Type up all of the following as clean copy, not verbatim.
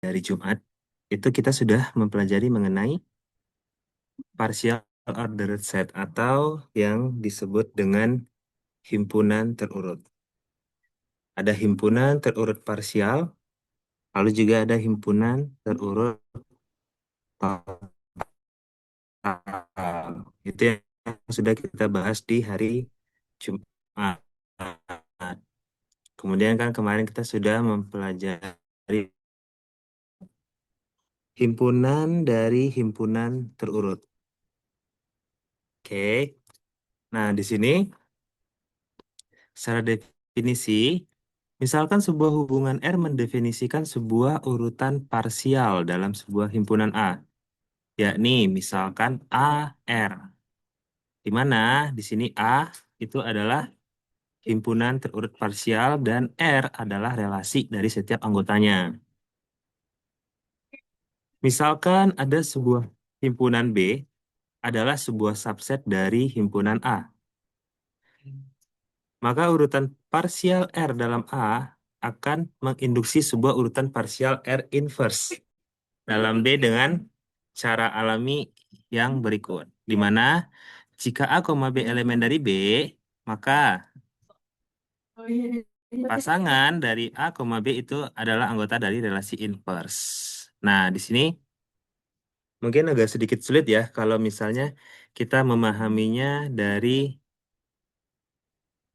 dari Jumat, itu kita sudah mempelajari mengenai partial ordered set atau yang disebut dengan himpunan terurut. Ada himpunan terurut parsial, lalu juga ada himpunan terurut total. Itu yang sudah kita bahas di hari Jumat. Kemudian kan kemarin kita sudah mempelajari himpunan dari himpunan terurut. Oke. Nah, di sini secara definisi, misalkan sebuah hubungan R mendefinisikan sebuah urutan parsial dalam sebuah himpunan A, yakni misalkan AR, di mana di sini A itu adalah himpunan terurut parsial dan R adalah relasi dari setiap anggotanya. Misalkan ada sebuah himpunan B adalah sebuah subset dari himpunan A. Maka urutan parsial R dalam A akan menginduksi sebuah urutan parsial R inverse dalam B dengan cara alami yang berikut. Di mana jika A, B elemen dari B, maka pasangan dari A, B itu adalah anggota dari relasi inverse. Nah, di sini mungkin agak sedikit sulit ya kalau misalnya kita memahaminya dari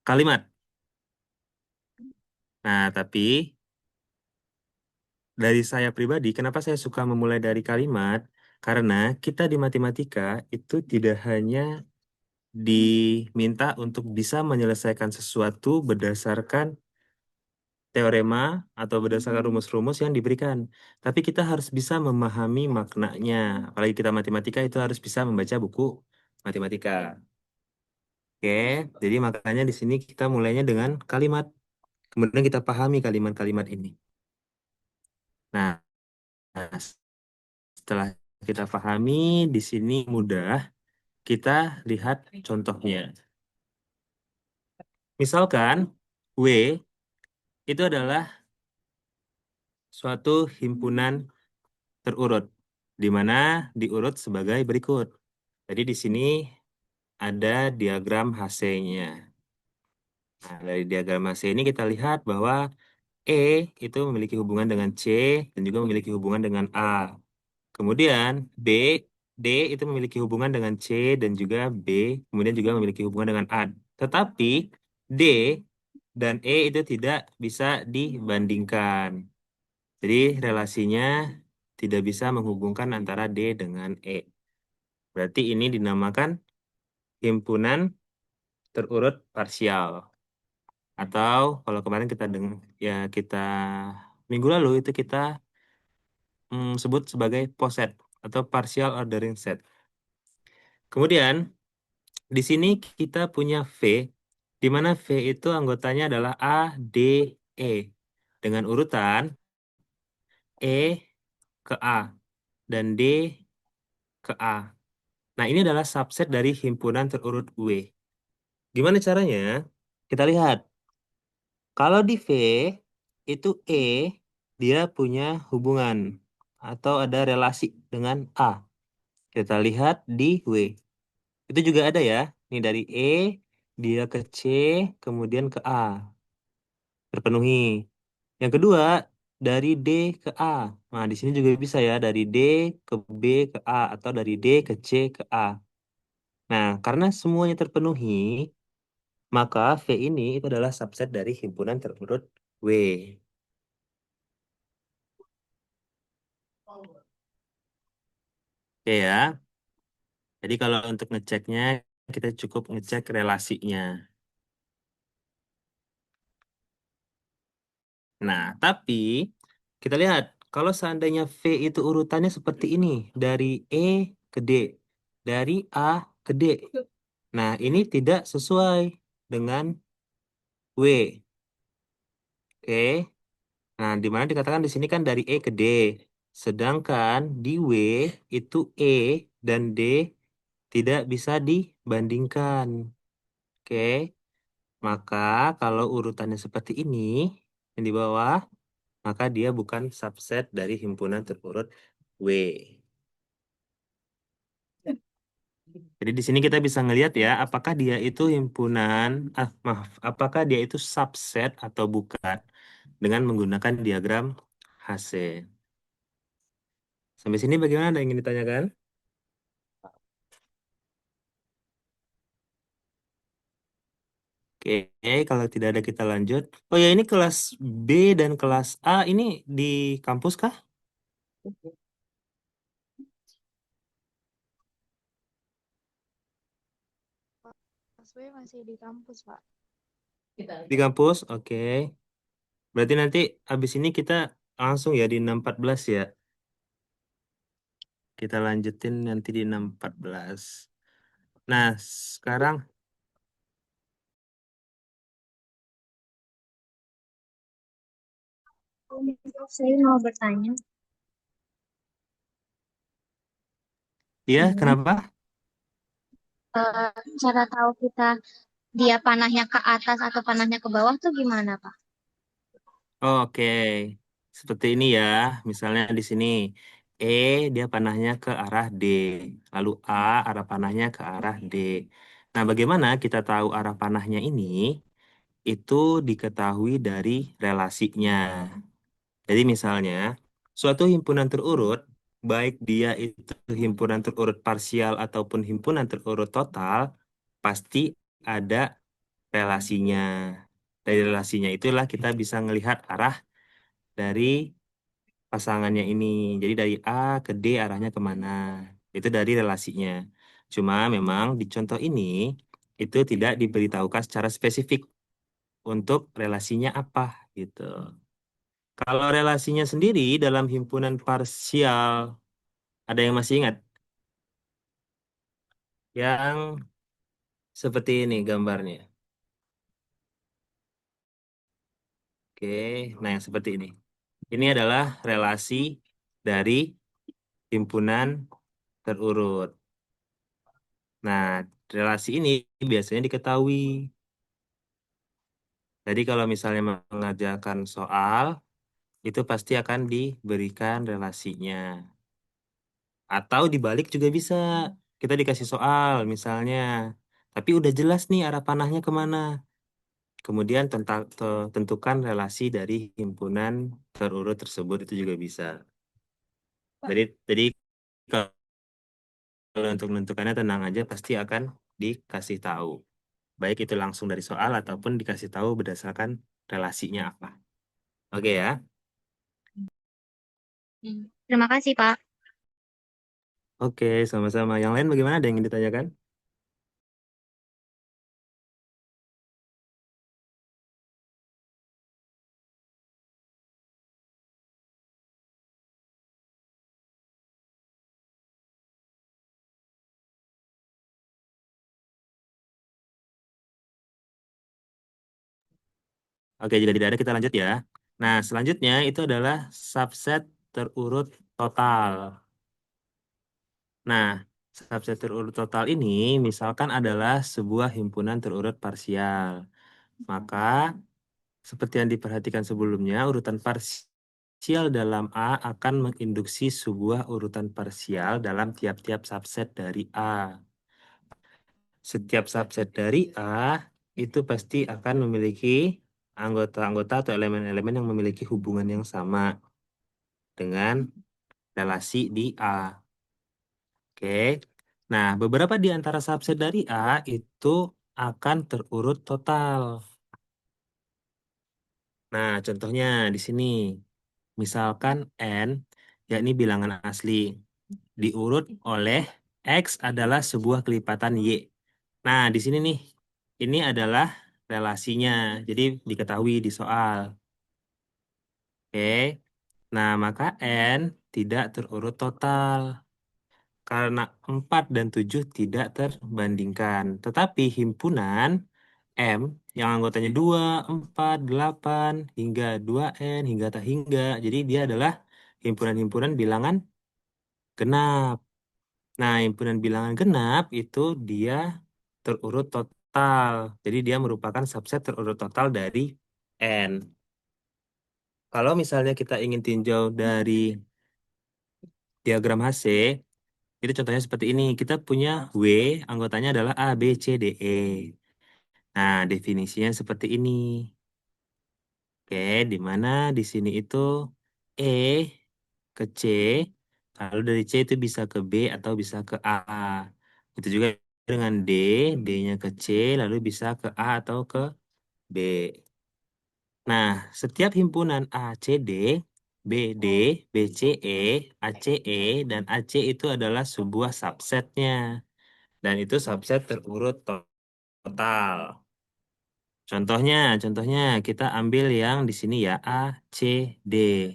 kalimat. Nah, tapi dari saya pribadi, kenapa saya suka memulai dari kalimat? Karena kita di matematika itu tidak hanya diminta untuk bisa menyelesaikan sesuatu berdasarkan teorema atau berdasarkan rumus-rumus yang diberikan. Tapi kita harus bisa memahami maknanya. Apalagi kita matematika itu harus bisa membaca buku matematika. Oke, jadi makanya di sini kita mulainya dengan kalimat. Kemudian kita pahami kalimat-kalimat ini. Nah, setelah kita pahami, di sini mudah kita lihat contohnya. Misalkan W itu adalah suatu himpunan terurut, di mana diurut sebagai berikut. Jadi di sini ada diagram HC-nya. Nah, dari diagram HC ini kita lihat bahwa E itu memiliki hubungan dengan C dan juga memiliki hubungan dengan A. Kemudian D itu memiliki hubungan dengan C dan juga B, kemudian juga memiliki hubungan dengan A. Tetapi D dan E itu tidak bisa dibandingkan. Jadi relasinya tidak bisa menghubungkan antara D dengan E. Berarti ini dinamakan himpunan terurut parsial. Atau kalau kemarin kita ya kita minggu lalu itu kita sebut sebagai poset atau partial ordering set. Kemudian di sini kita punya V, di mana V itu anggotanya adalah A, D, E dengan urutan E ke A dan D ke A. Nah, ini adalah subset dari himpunan terurut W. Gimana caranya? Kita lihat. Kalau di V, itu E, dia punya hubungan atau ada relasi dengan A. Kita lihat di W. Itu juga ada ya. Ini dari E, dia ke C, kemudian ke A. Terpenuhi. Yang kedua, dari D ke A. Nah, di sini juga bisa ya, dari D ke B ke A, atau dari D ke C ke A. Nah, karena semuanya terpenuhi, maka V ini itu adalah subset dari himpunan terurut W. Oke ya. Jadi kalau untuk ngeceknya, kita cukup ngecek relasinya. Nah, tapi kita lihat, kalau seandainya V itu urutannya seperti ini, dari E ke D, dari A ke D. Nah, ini tidak sesuai dengan W. Oke. Nah, di mana dikatakan di sini kan dari E ke D. Sedangkan di W itu E dan D tidak bisa dibandingkan. Oke. Maka kalau urutannya seperti ini, yang di bawah, maka dia bukan subset dari himpunan terurut W. Jadi di sini kita bisa ngelihat ya, apakah dia itu himpunan, maaf, apakah dia itu subset atau bukan dengan menggunakan diagram HC. Sampai sini bagaimana? Ada yang ingin ditanyakan? Oke, kalau tidak ada kita lanjut. Oh ya, ini kelas B dan kelas A ini di kampus kah? Mas B masih di kampus, Pak. Di kampus, oke. Berarti nanti habis ini kita langsung ya di 614 ya. Kita lanjutin nanti di 614. Nah, sekarang Saya mau bertanya, ya, ini kenapa? cara tahu kita dia panahnya ke atas atau panahnya ke bawah tuh gimana, Pak? Oke, seperti ini ya. Misalnya di sini E dia panahnya ke arah D, lalu A arah panahnya ke arah D. Nah, bagaimana kita tahu arah panahnya ini? Itu diketahui dari relasinya. Jadi misalnya suatu himpunan terurut, baik dia itu himpunan terurut parsial ataupun himpunan terurut total, pasti ada relasinya. Dari relasinya itulah kita bisa melihat arah dari pasangannya ini. Jadi dari A ke D arahnya kemana. Itu dari relasinya. Cuma memang di contoh ini itu tidak diberitahukan secara spesifik untuk relasinya apa gitu. Kalau relasinya sendiri dalam himpunan parsial, ada yang masih ingat? Yang seperti ini gambarnya. Oke, nah yang seperti ini. Ini adalah relasi dari himpunan terurut. Nah, relasi ini biasanya diketahui. Jadi kalau misalnya mengajarkan soal, itu pasti akan diberikan relasinya. Atau dibalik juga bisa. Kita dikasih soal misalnya, tapi udah jelas nih arah panahnya kemana. Kemudian tentukan relasi dari himpunan terurut tersebut itu juga bisa. Jadi kalau untuk menentukannya tenang aja pasti akan dikasih tahu. Baik itu langsung dari soal ataupun dikasih tahu berdasarkan relasinya apa. Oke ya. Terima kasih, Pak. Oke, sama-sama. Yang lain bagaimana? Ada yang ingin ditanyakan? Oke, jika tidak ada kita lanjut ya. Nah, selanjutnya itu adalah subset terurut total. Nah, subset terurut total ini misalkan adalah sebuah himpunan terurut parsial. Maka, seperti yang diperhatikan sebelumnya, urutan parsial dalam A akan menginduksi sebuah urutan parsial dalam tiap-tiap subset dari A. Setiap subset dari A itu pasti akan memiliki anggota-anggota atau elemen-elemen yang memiliki hubungan yang sama dengan relasi di A. Oke. Nah, beberapa di antara subset dari A itu akan terurut total. Nah, contohnya di sini. Misalkan N, yakni bilangan asli, diurut oleh X adalah sebuah kelipatan Y. Nah, di sini nih, ini adalah relasinya. Jadi diketahui di soal. Oke. Nah, maka N tidak terurut total. Karena 4 dan 7 tidak terbandingkan. Tetapi himpunan M yang anggotanya 2, 4, 8, hingga 2N, hingga tak hingga. Jadi dia adalah himpunan-himpunan bilangan genap. Nah, himpunan bilangan genap itu dia terurut total. Jadi dia merupakan subset terurut total dari N. Kalau misalnya kita ingin tinjau dari diagram HC, itu contohnya seperti ini. Kita punya W, anggotanya adalah A, B, C, D, E. Nah, definisinya seperti ini. Oke, di mana di sini itu E ke C, lalu dari C itu bisa ke B atau bisa ke A. Itu juga dengan D, D-nya ke C, lalu bisa ke A atau ke B. Nah, setiap himpunan ACD, BD, BCE, ACE, dan AC itu adalah sebuah subsetnya. Dan itu subset terurut total. Contohnya kita ambil yang di sini ya, A, C, D.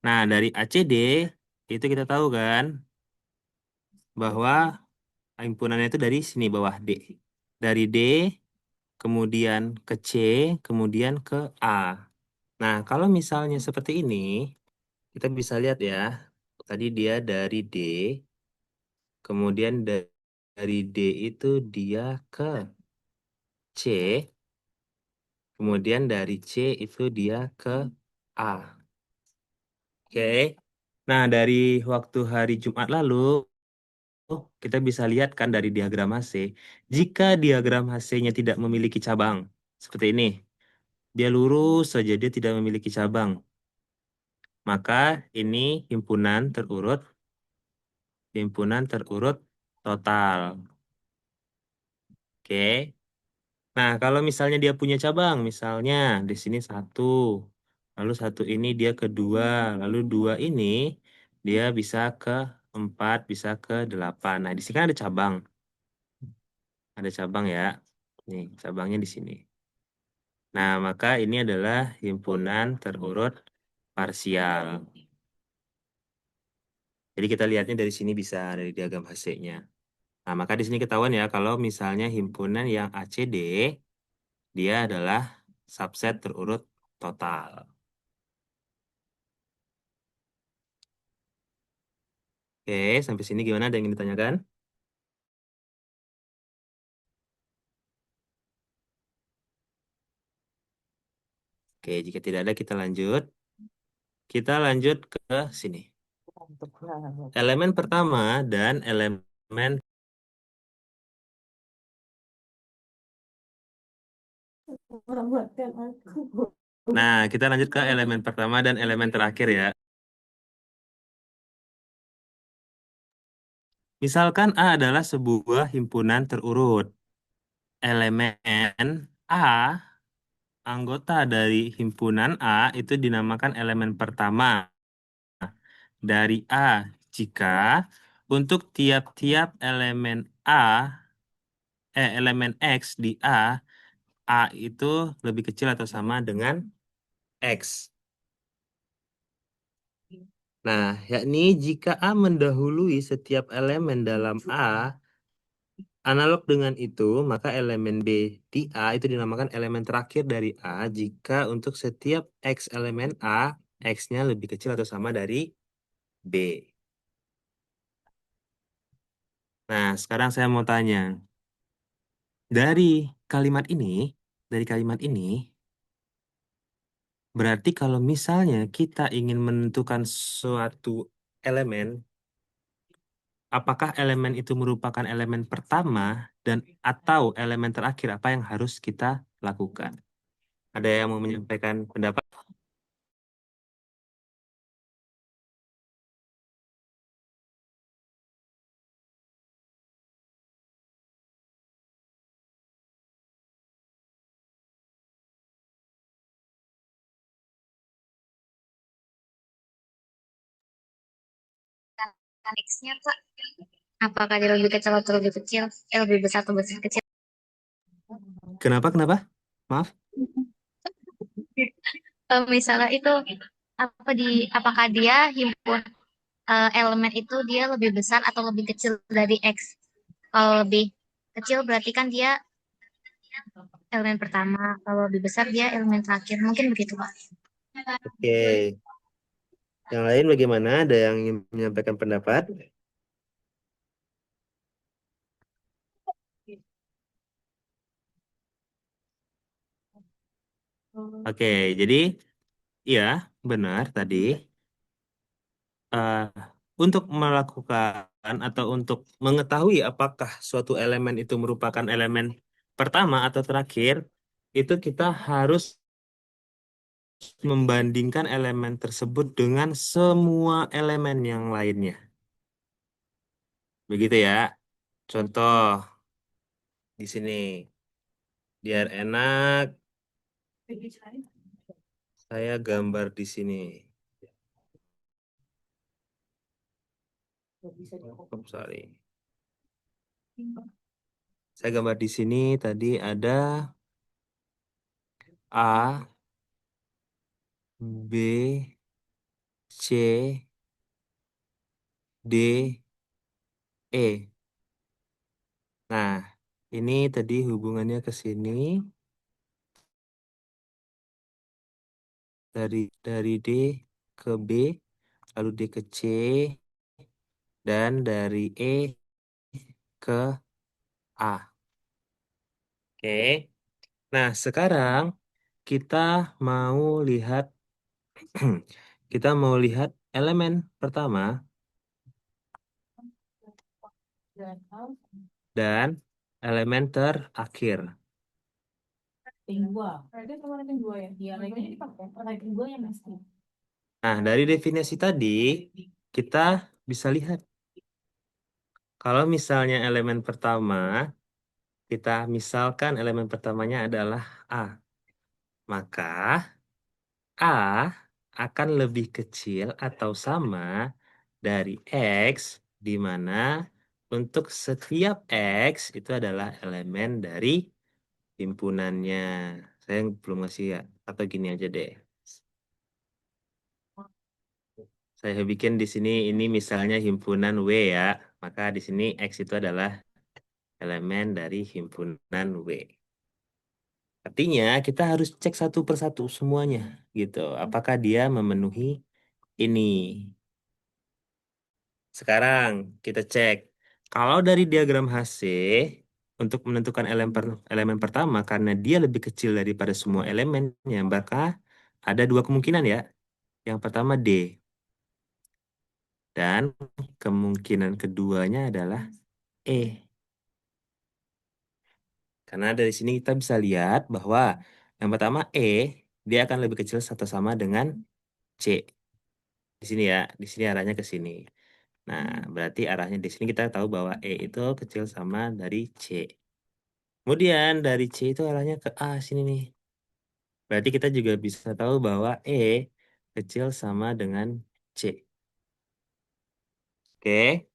Nah, dari ACD itu kita tahu kan bahwa himpunannya itu dari sini bawah D. Dari D, kemudian ke C, kemudian ke A. Nah, kalau misalnya seperti ini, kita bisa lihat ya. Tadi dia dari D, kemudian dari D itu dia ke C, kemudian dari C itu dia ke A. Oke. Nah, dari waktu hari Jumat lalu, kita bisa lihat kan dari diagram HC, jika diagram HC-nya tidak memiliki cabang, seperti ini, dia lurus saja, dia tidak memiliki cabang, maka ini himpunan terurut total. Oke. Nah, kalau misalnya dia punya cabang, misalnya di sini satu, lalu satu ini dia kedua, lalu dua ini dia bisa ke empat, bisa ke delapan. Nah, di sini kan ada cabang ya. Nih, cabangnya di sini. Nah, maka ini adalah himpunan terurut parsial. Jadi kita lihatnya dari sini bisa dari diagram HC-nya. Nah, maka di sini ketahuan ya kalau misalnya himpunan yang ACD dia adalah subset terurut total. Oke, sampai sini gimana? Ada yang ingin ditanyakan? Oke, jika tidak ada kita lanjut. Kita lanjut ke sini. Elemen pertama dan elemen. Nah, kita lanjut ke elemen pertama dan elemen terakhir ya. Misalkan A adalah sebuah himpunan terurut. Elemen A, anggota dari himpunan A itu dinamakan elemen pertama dari A jika untuk tiap-tiap elemen X di A itu lebih kecil atau sama dengan X. Nah, yakni jika A mendahului setiap elemen dalam A, analog dengan itu, maka elemen B di A itu dinamakan elemen terakhir dari A jika untuk setiap X elemen A, X-nya lebih kecil atau sama dari B. Nah, sekarang saya mau tanya, dari kalimat ini, dari kalimat ini, berarti kalau misalnya kita ingin menentukan suatu elemen, apakah elemen itu merupakan elemen pertama dan atau elemen terakhir, apa yang harus kita lakukan? Ada yang mau menyampaikan pendapat? X-nya Kak, apakah dia lebih kecil atau lebih kecil? Lebih besar atau besar kecil? Kenapa? Kenapa? Maaf. Misalnya itu apakah dia himpun elemen itu dia lebih besar atau lebih kecil dari X? Kalau lebih kecil berarti kan dia elemen pertama. Kalau lebih besar dia elemen terakhir. Mungkin begitu, Pak. Oke. Yang lain bagaimana? Ada yang ingin menyampaikan pendapat? Oke, jadi iya benar tadi. eh, untuk melakukan atau untuk mengetahui apakah suatu elemen itu merupakan elemen pertama atau terakhir, itu kita harus membandingkan elemen tersebut dengan semua elemen yang lainnya. Begitu ya. Contoh di sini, biar enak, saya gambar di sini. Oh, sorry. Saya gambar di sini tadi ada A, B, C, D, E. Nah, ini tadi hubungannya ke sini dari D ke B, lalu D ke C, dan dari E ke A. Oke. Nah, sekarang kita mau lihat kita mau lihat elemen pertama dan elemen terakhir. Nah, dari definisi tadi kita bisa lihat kalau misalnya elemen pertama kita misalkan elemen pertamanya adalah A, maka A akan lebih kecil atau sama dari X, di mana untuk setiap X itu adalah elemen dari himpunannya. Saya belum ngasih ya, atau gini aja deh. Saya bikin di sini ini misalnya himpunan W ya, maka di sini X itu adalah elemen dari himpunan W. Artinya kita harus cek satu persatu semuanya gitu. Apakah dia memenuhi ini? Sekarang kita cek. Kalau dari diagram HC untuk menentukan elemen pertama karena dia lebih kecil daripada semua elemennya, maka ada dua kemungkinan ya. Yang pertama D dan kemungkinan keduanya adalah E. Karena dari sini kita bisa lihat bahwa yang pertama E dia akan lebih kecil atau sama dengan C. Di sini ya, di sini arahnya ke sini. Nah, berarti arahnya di sini kita tahu bahwa E itu kecil sama dari C. Kemudian dari C itu arahnya ke A sini nih. Berarti kita juga bisa tahu bahwa E kecil sama dengan C. Oke.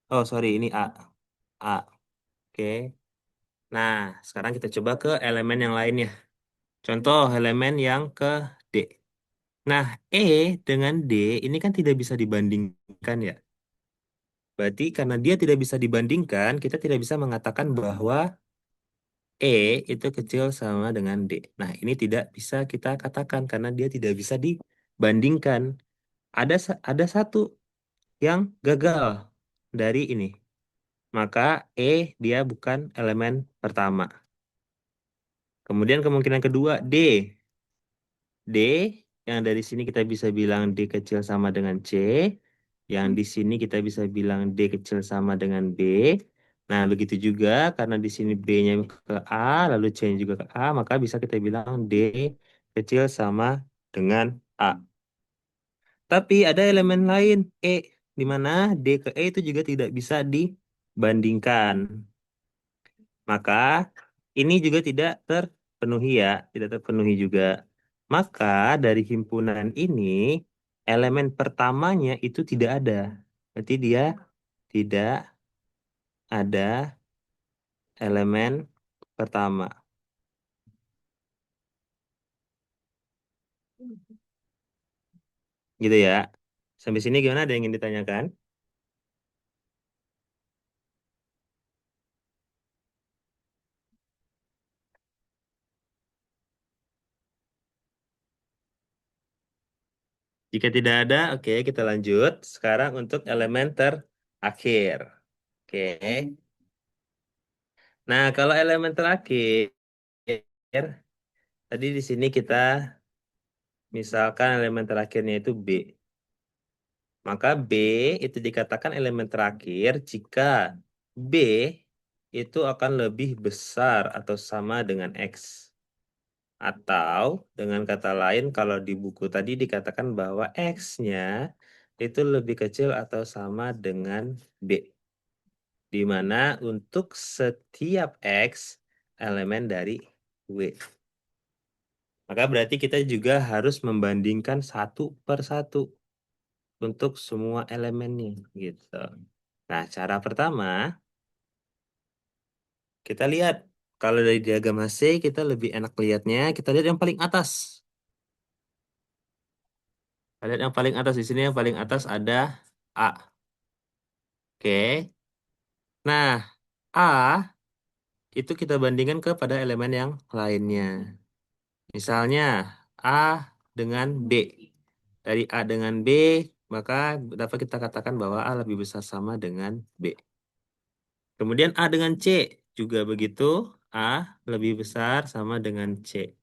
Oh, sorry, ini A. A. Oke. Nah, sekarang kita coba ke elemen yang lainnya. Contoh elemen yang ke D. Nah, E dengan D ini kan tidak bisa dibandingkan ya. Berarti karena dia tidak bisa dibandingkan, kita tidak bisa mengatakan bahwa E itu kecil sama dengan D. Nah, ini tidak bisa kita katakan karena dia tidak bisa dibandingkan. Ada satu yang gagal dari ini. Maka E dia bukan elemen pertama. Kemudian kemungkinan kedua D. D yang dari sini kita bisa bilang D kecil sama dengan C. Yang di sini kita bisa bilang D kecil sama dengan B. Nah, begitu juga karena di sini B-nya ke A, lalu C-nya juga ke A, maka bisa kita bilang D kecil sama dengan A. Tapi ada elemen lain, E, di mana D ke E itu juga tidak bisa dibandingkan. Maka ini juga tidak terpenuhi ya, tidak terpenuhi juga. Maka dari himpunan ini, elemen pertamanya itu tidak ada. Berarti dia tidak ada elemen pertama. Gitu ya. Sampai sini gimana? Ada yang ingin ditanyakan? Jika tidak ada, oke, kita lanjut. Sekarang untuk elemen terakhir. Oke. Nah, kalau elemen terakhir, Tadi di sini kita misalkan elemen terakhirnya itu B. Maka B itu dikatakan elemen terakhir jika B itu akan lebih besar atau sama dengan X. Atau dengan kata lain kalau di buku tadi dikatakan bahwa X-nya itu lebih kecil atau sama dengan B. Di mana untuk setiap X elemen dari W. Maka berarti kita juga harus membandingkan satu per satu untuk semua elemennya gitu. Nah, cara pertama kita lihat kalau dari diagram HC kita lebih enak lihatnya, kita lihat yang paling atas. Kita lihat yang paling atas di sini yang paling atas ada A. Oke. Nah, A itu kita bandingkan kepada elemen yang lainnya. Misalnya A dengan B. Dari A dengan B, maka dapat kita katakan bahwa A lebih besar sama dengan B. Kemudian A dengan C juga begitu. A lebih besar sama dengan C.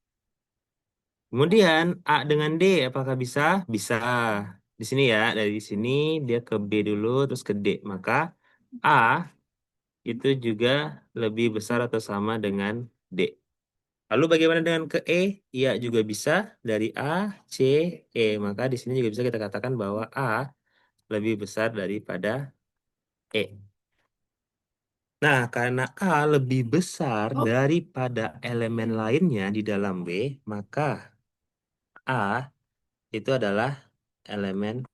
Kemudian A dengan D apakah bisa? Bisa. Di sini ya, dari sini dia ke B dulu terus ke D. Maka A itu juga lebih besar atau sama dengan D. Lalu bagaimana dengan ke E? Iya juga bisa dari A, C, E. Maka di sini juga bisa kita katakan bahwa A lebih besar daripada E. Nah, karena A lebih besar daripada elemen lainnya di dalam W, maka A itu adalah elemen.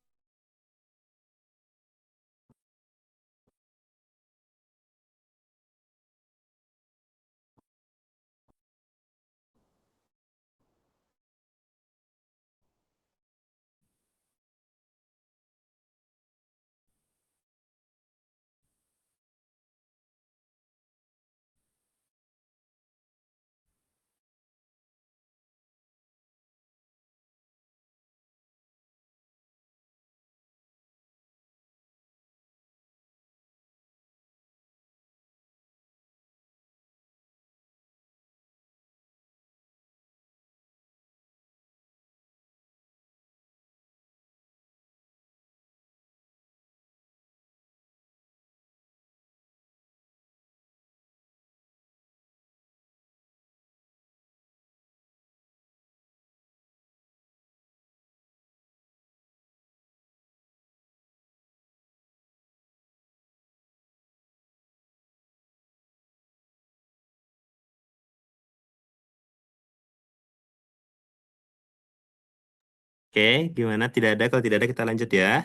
Oke, gimana? Tidak ada. Kalau tidak ada, kita lanjut ya.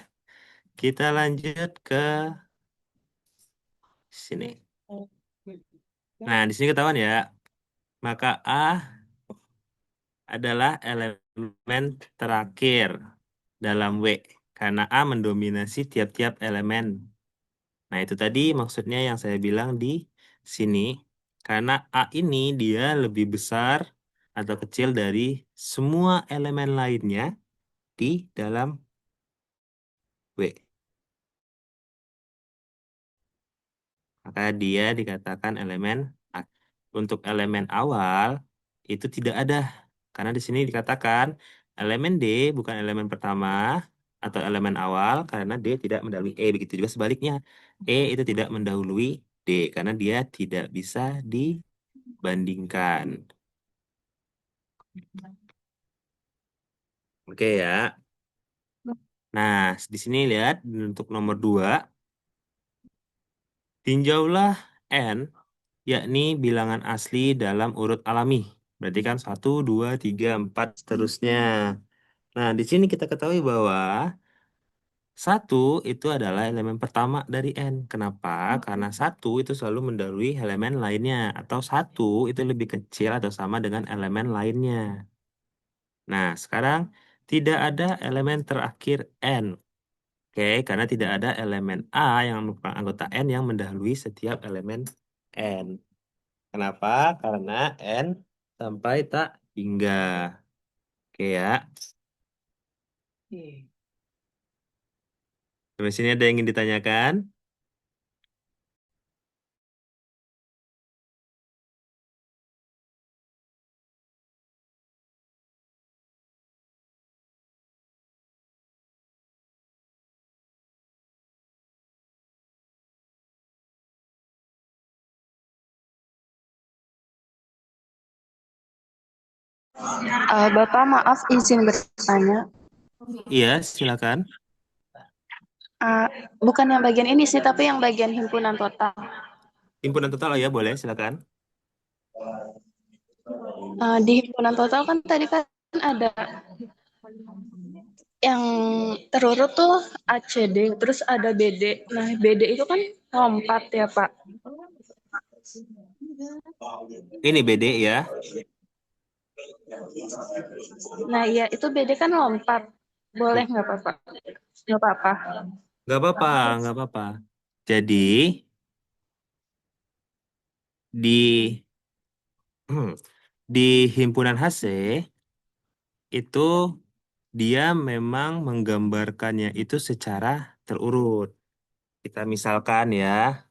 Kita lanjut ke sini. Nah, di sini ketahuan ya. Maka A adalah elemen terakhir dalam W. Karena A mendominasi tiap-tiap elemen. Nah, itu tadi maksudnya yang saya bilang di sini. Karena A ini dia lebih besar atau kecil dari semua elemen lainnya di dalam W. Maka dia dikatakan elemen A. Untuk elemen awal itu tidak ada. Karena di sini dikatakan elemen D bukan elemen pertama atau elemen awal karena D tidak mendahului E. Begitu juga sebaliknya. E itu tidak mendahului D karena dia tidak bisa dibandingkan. Oke ya. Nah, di sini lihat untuk nomor 2, tinjaulah N yakni bilangan asli dalam urut alami. Berarti kan 1, 2, 3, 4 seterusnya. Nah, di sini kita ketahui bahwa 1 itu adalah elemen pertama dari N. Kenapa? Karena 1 itu selalu mendahului elemen lainnya. Atau 1 itu lebih kecil atau sama dengan elemen lainnya. Nah, sekarang tidak ada elemen terakhir N. Oke, karena tidak ada elemen A yang merupakan anggota N yang mendahului setiap elemen N. Kenapa? Karena N sampai tak hingga. Oke ya. Terus ini ada yang ingin ditanyakan? Bapak, maaf izin bertanya. Iya, silakan. Eh, Bukan yang bagian ini sih, tapi yang bagian himpunan total. Himpunan total oh ya, boleh, silakan. Di himpunan total kan tadi kan ada yang terurut tuh ACD, terus ada BD. Nah, BD itu kan lompat ya, Pak. Ini BD ya. Nah, iya itu BD kan lompat. Boleh nggak, Pak? Nggak apa-apa. Nggak apa-apa, nggak apa-apa. Jadi, di di himpunan HC itu dia memang menggambarkannya itu secara terurut. Kita misalkan ya,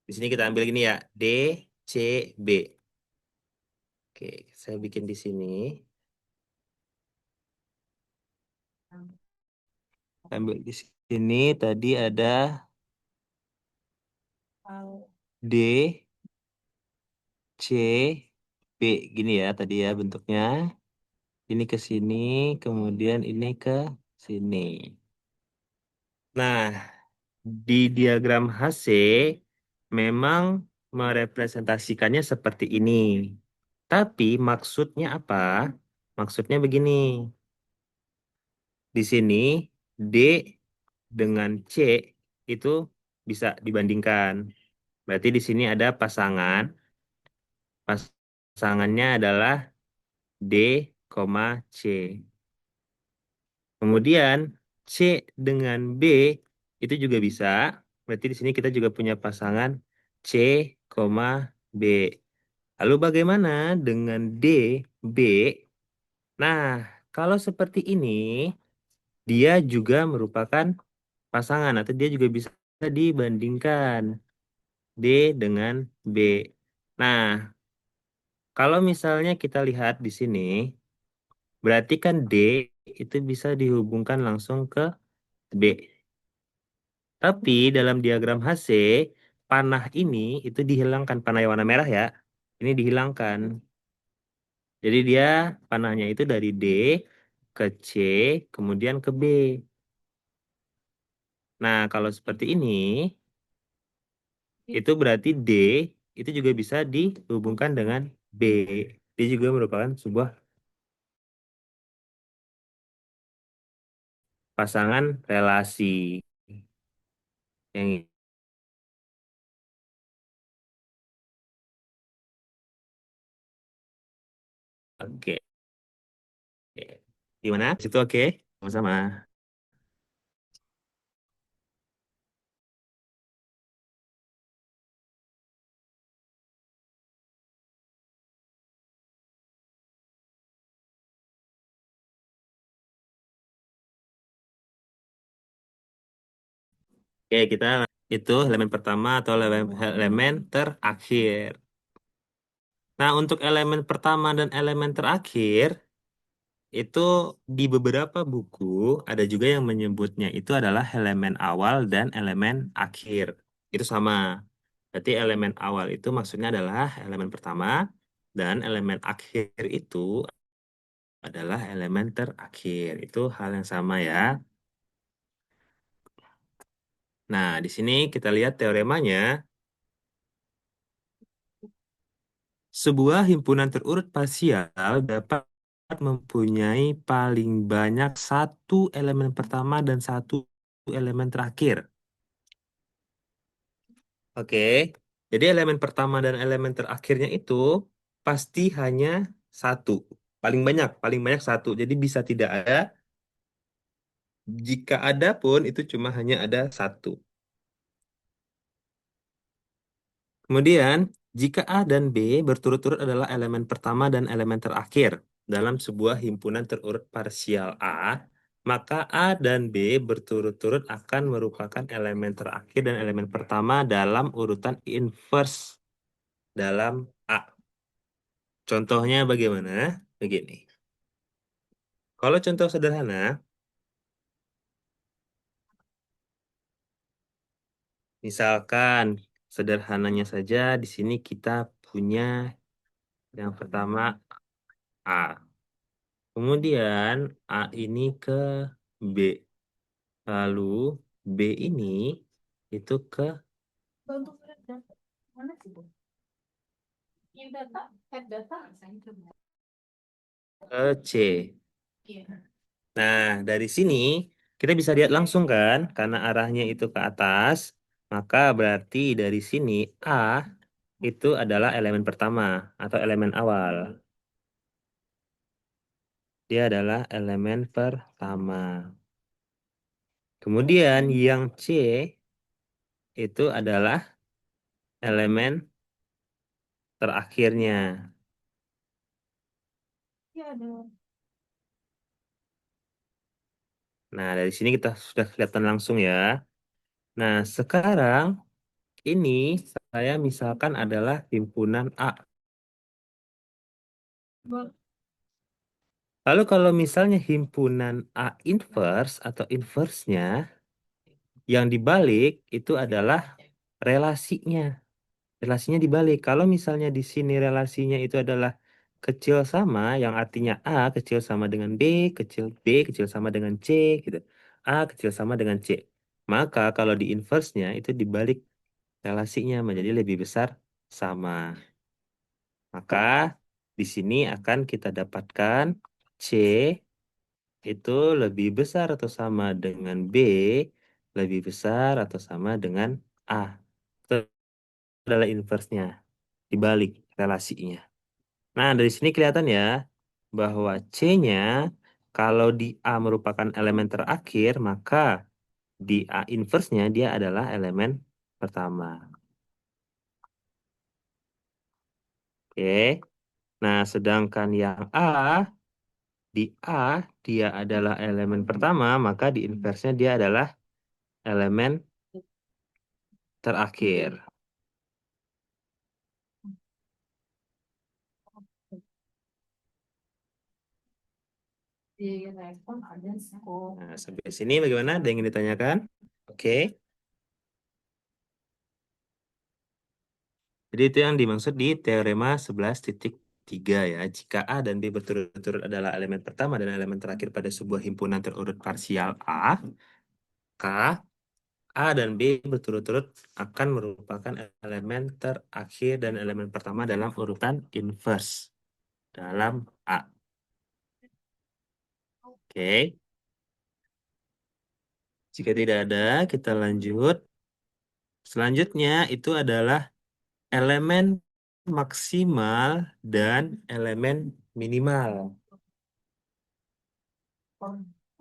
di sini kita ambil gini ya, D, C, B. Oke, saya bikin di sini. Ambil di sini tadi ada D, C, B gini ya tadi ya bentuknya. Ini ke sini, kemudian ini ke sini. Nah, di diagram HC memang merepresentasikannya seperti ini. Tapi maksudnya apa? Maksudnya begini. Di sini D dengan C itu bisa dibandingkan. Berarti di sini ada pasangan. Pasangannya adalah D, C. Kemudian C dengan B itu juga bisa. Berarti di sini kita juga punya pasangan C, B. Lalu bagaimana dengan D, B? Nah, kalau seperti ini, dia juga merupakan pasangan atau dia juga bisa dibandingkan D dengan B. Nah, kalau misalnya kita lihat di sini, berarti kan D itu bisa dihubungkan langsung ke B. Tapi dalam diagram HC, panah ini itu dihilangkan, panah yang warna merah ya. Ini dihilangkan. Jadi dia panahnya itu dari D ke C, kemudian ke B. Nah, kalau seperti ini, itu berarti D itu juga bisa dihubungkan dengan B. Dia juga merupakan sebuah pasangan relasi yang oke. Gimana? Itu oke? Sama-sama. Oke, kita itu elemen pertama atau elemen terakhir. Nah, untuk elemen pertama dan elemen terakhir, itu di beberapa buku ada juga yang menyebutnya itu adalah elemen awal dan elemen akhir. Itu sama. Berarti elemen awal itu maksudnya adalah elemen pertama dan elemen akhir itu adalah elemen terakhir. Itu hal yang sama ya. Nah, di sini kita lihat teoremanya. Sebuah himpunan terurut parsial dapat mempunyai paling banyak satu elemen pertama dan satu elemen terakhir. Oke, jadi elemen pertama dan elemen terakhirnya itu pasti hanya satu. Paling banyak satu. Jadi bisa tidak ada. Jika ada pun itu cuma hanya ada satu. Kemudian, jika A dan B berturut-turut adalah elemen pertama dan elemen terakhir dalam sebuah himpunan terurut parsial A, maka A dan B berturut-turut akan merupakan elemen terakhir dan elemen pertama dalam urutan inverse dalam A. Contohnya bagaimana? Begini. Kalau contoh sederhana, misalkan sederhananya saja di sini kita punya yang pertama A. Kemudian A ini ke B. Lalu B ini itu ke C. Nah, dari sini kita bisa lihat langsung kan, karena arahnya itu ke atas, maka berarti dari sini A itu adalah elemen pertama atau elemen awal. Dia adalah elemen pertama. Kemudian yang C itu adalah elemen terakhirnya. Nah, dari sini kita sudah kelihatan langsung ya. Nah, sekarang ini saya misalkan adalah himpunan A. Lalu kalau misalnya himpunan A inverse atau inverse-nya, yang dibalik itu adalah relasinya. Relasinya dibalik. Kalau misalnya di sini relasinya itu adalah kecil sama, yang artinya A kecil sama dengan B kecil sama dengan C, gitu. A kecil sama dengan C. Maka kalau di inverse-nya itu dibalik relasinya menjadi lebih besar sama. Maka di sini akan kita dapatkan C itu lebih besar atau sama dengan B, lebih besar atau sama dengan A. Itu adalah inverse-nya, dibalik relasinya. Nah, dari sini kelihatan ya, bahwa C-nya kalau di A merupakan elemen terakhir, maka di A inverse-nya dia adalah elemen pertama. Oke. Nah, sedangkan yang A, di A dia adalah elemen pertama, maka di inverse-nya dia adalah elemen terakhir. Nah, sampai sini bagaimana? Ada yang ingin ditanyakan? Oke. Jadi itu yang dimaksud di teorema 11.3 ya. Jika A dan B berturut-turut adalah elemen pertama dan elemen terakhir pada sebuah himpunan terurut parsial A, maka A dan B berturut-turut akan merupakan elemen terakhir dan elemen pertama dalam urutan inverse dalam A. Oke. Jika tidak ada, kita lanjut. Selanjutnya itu adalah elemen maksimal dan elemen minimal.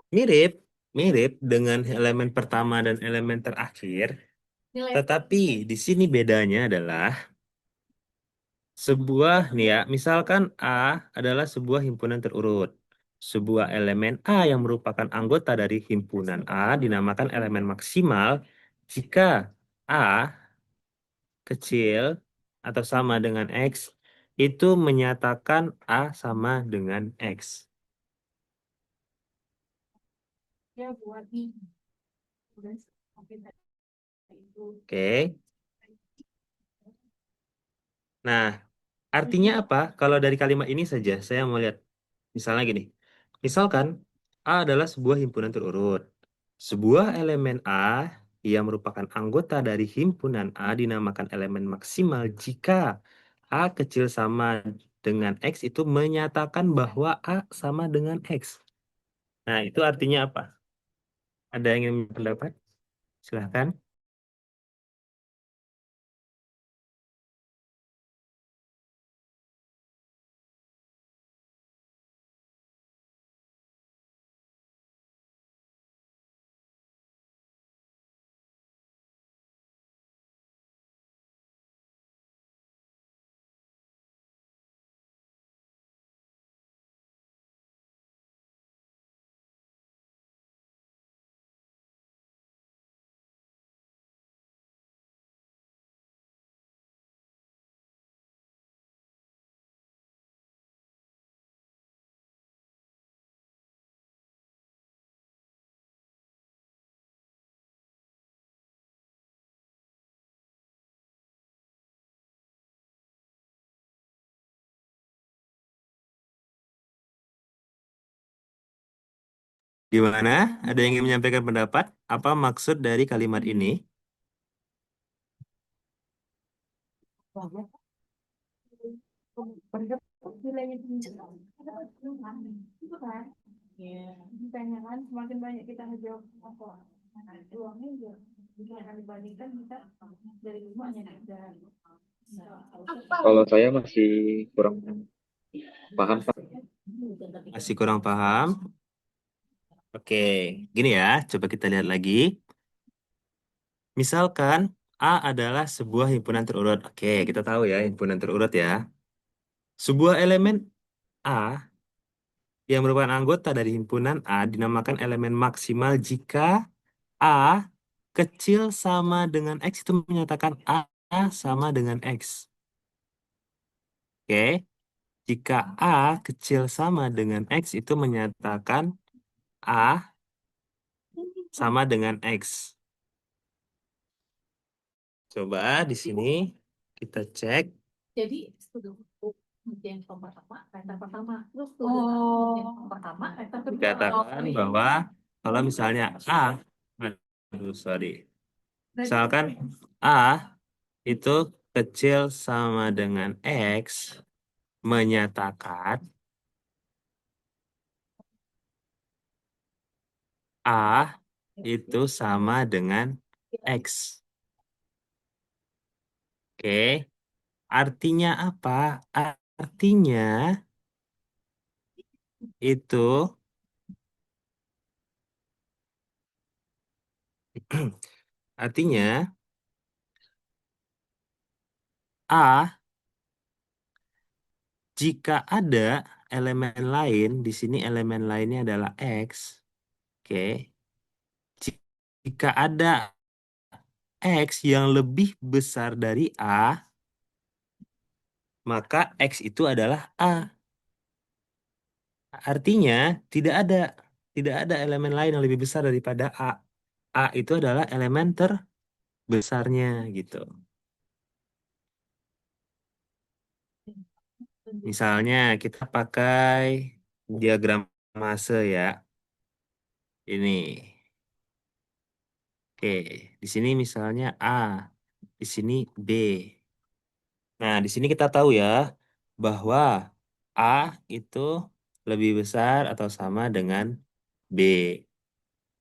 Mirip, mirip dengan elemen pertama dan elemen terakhir, tetapi di sini bedanya adalah sebuah nih ya, misalkan A adalah sebuah himpunan terurut. Sebuah elemen A yang merupakan anggota dari himpunan A dinamakan elemen maksimal jika A kecil atau sama dengan X itu menyatakan A sama dengan X. Oke. Nah, artinya apa? Kalau dari kalimat ini saja, saya mau lihat. Misalnya gini. Misalkan A adalah sebuah himpunan terurut. Sebuah elemen A yang merupakan anggota dari himpunan A dinamakan elemen maksimal jika A kecil sama dengan X itu menyatakan bahwa A sama dengan X. Nah, itu artinya apa? Ada yang ingin pendapat? Silahkan. Gimana? Ada yang ingin menyampaikan pendapat? Apa maksud dari kalimat ini? Kalau saya masih kurang paham, Pak. Masih kurang paham? Oke, gini ya, coba kita lihat lagi. Misalkan A adalah sebuah himpunan terurut. Oke, kita tahu ya himpunan terurut ya. Sebuah elemen A yang merupakan anggota dari himpunan A dinamakan elemen maksimal jika A kecil sama dengan X, itu menyatakan A sama dengan X. Oke, jika A kecil sama dengan X itu menyatakan A sama dengan X. Coba di sini kita cek. Jadi yang pertama, kata pertama, terus pertama, kata kedua. Dikatakan bahwa kalau misalnya A, aduh sorry, misalkan A itu kecil sama dengan X, menyatakan A itu sama dengan X. Oke, artinya apa? Artinya itu artinya A jika ada elemen lain, di sini elemen lainnya adalah X. Oke, jika ada X yang lebih besar dari A, maka X itu adalah A. Artinya tidak ada elemen lain yang lebih besar daripada A. A itu adalah elemen terbesarnya gitu. Misalnya kita pakai diagram Mase ya. Ini. Oke, di sini misalnya A, di sini B. Nah, di sini kita tahu ya bahwa A itu lebih besar atau sama dengan B.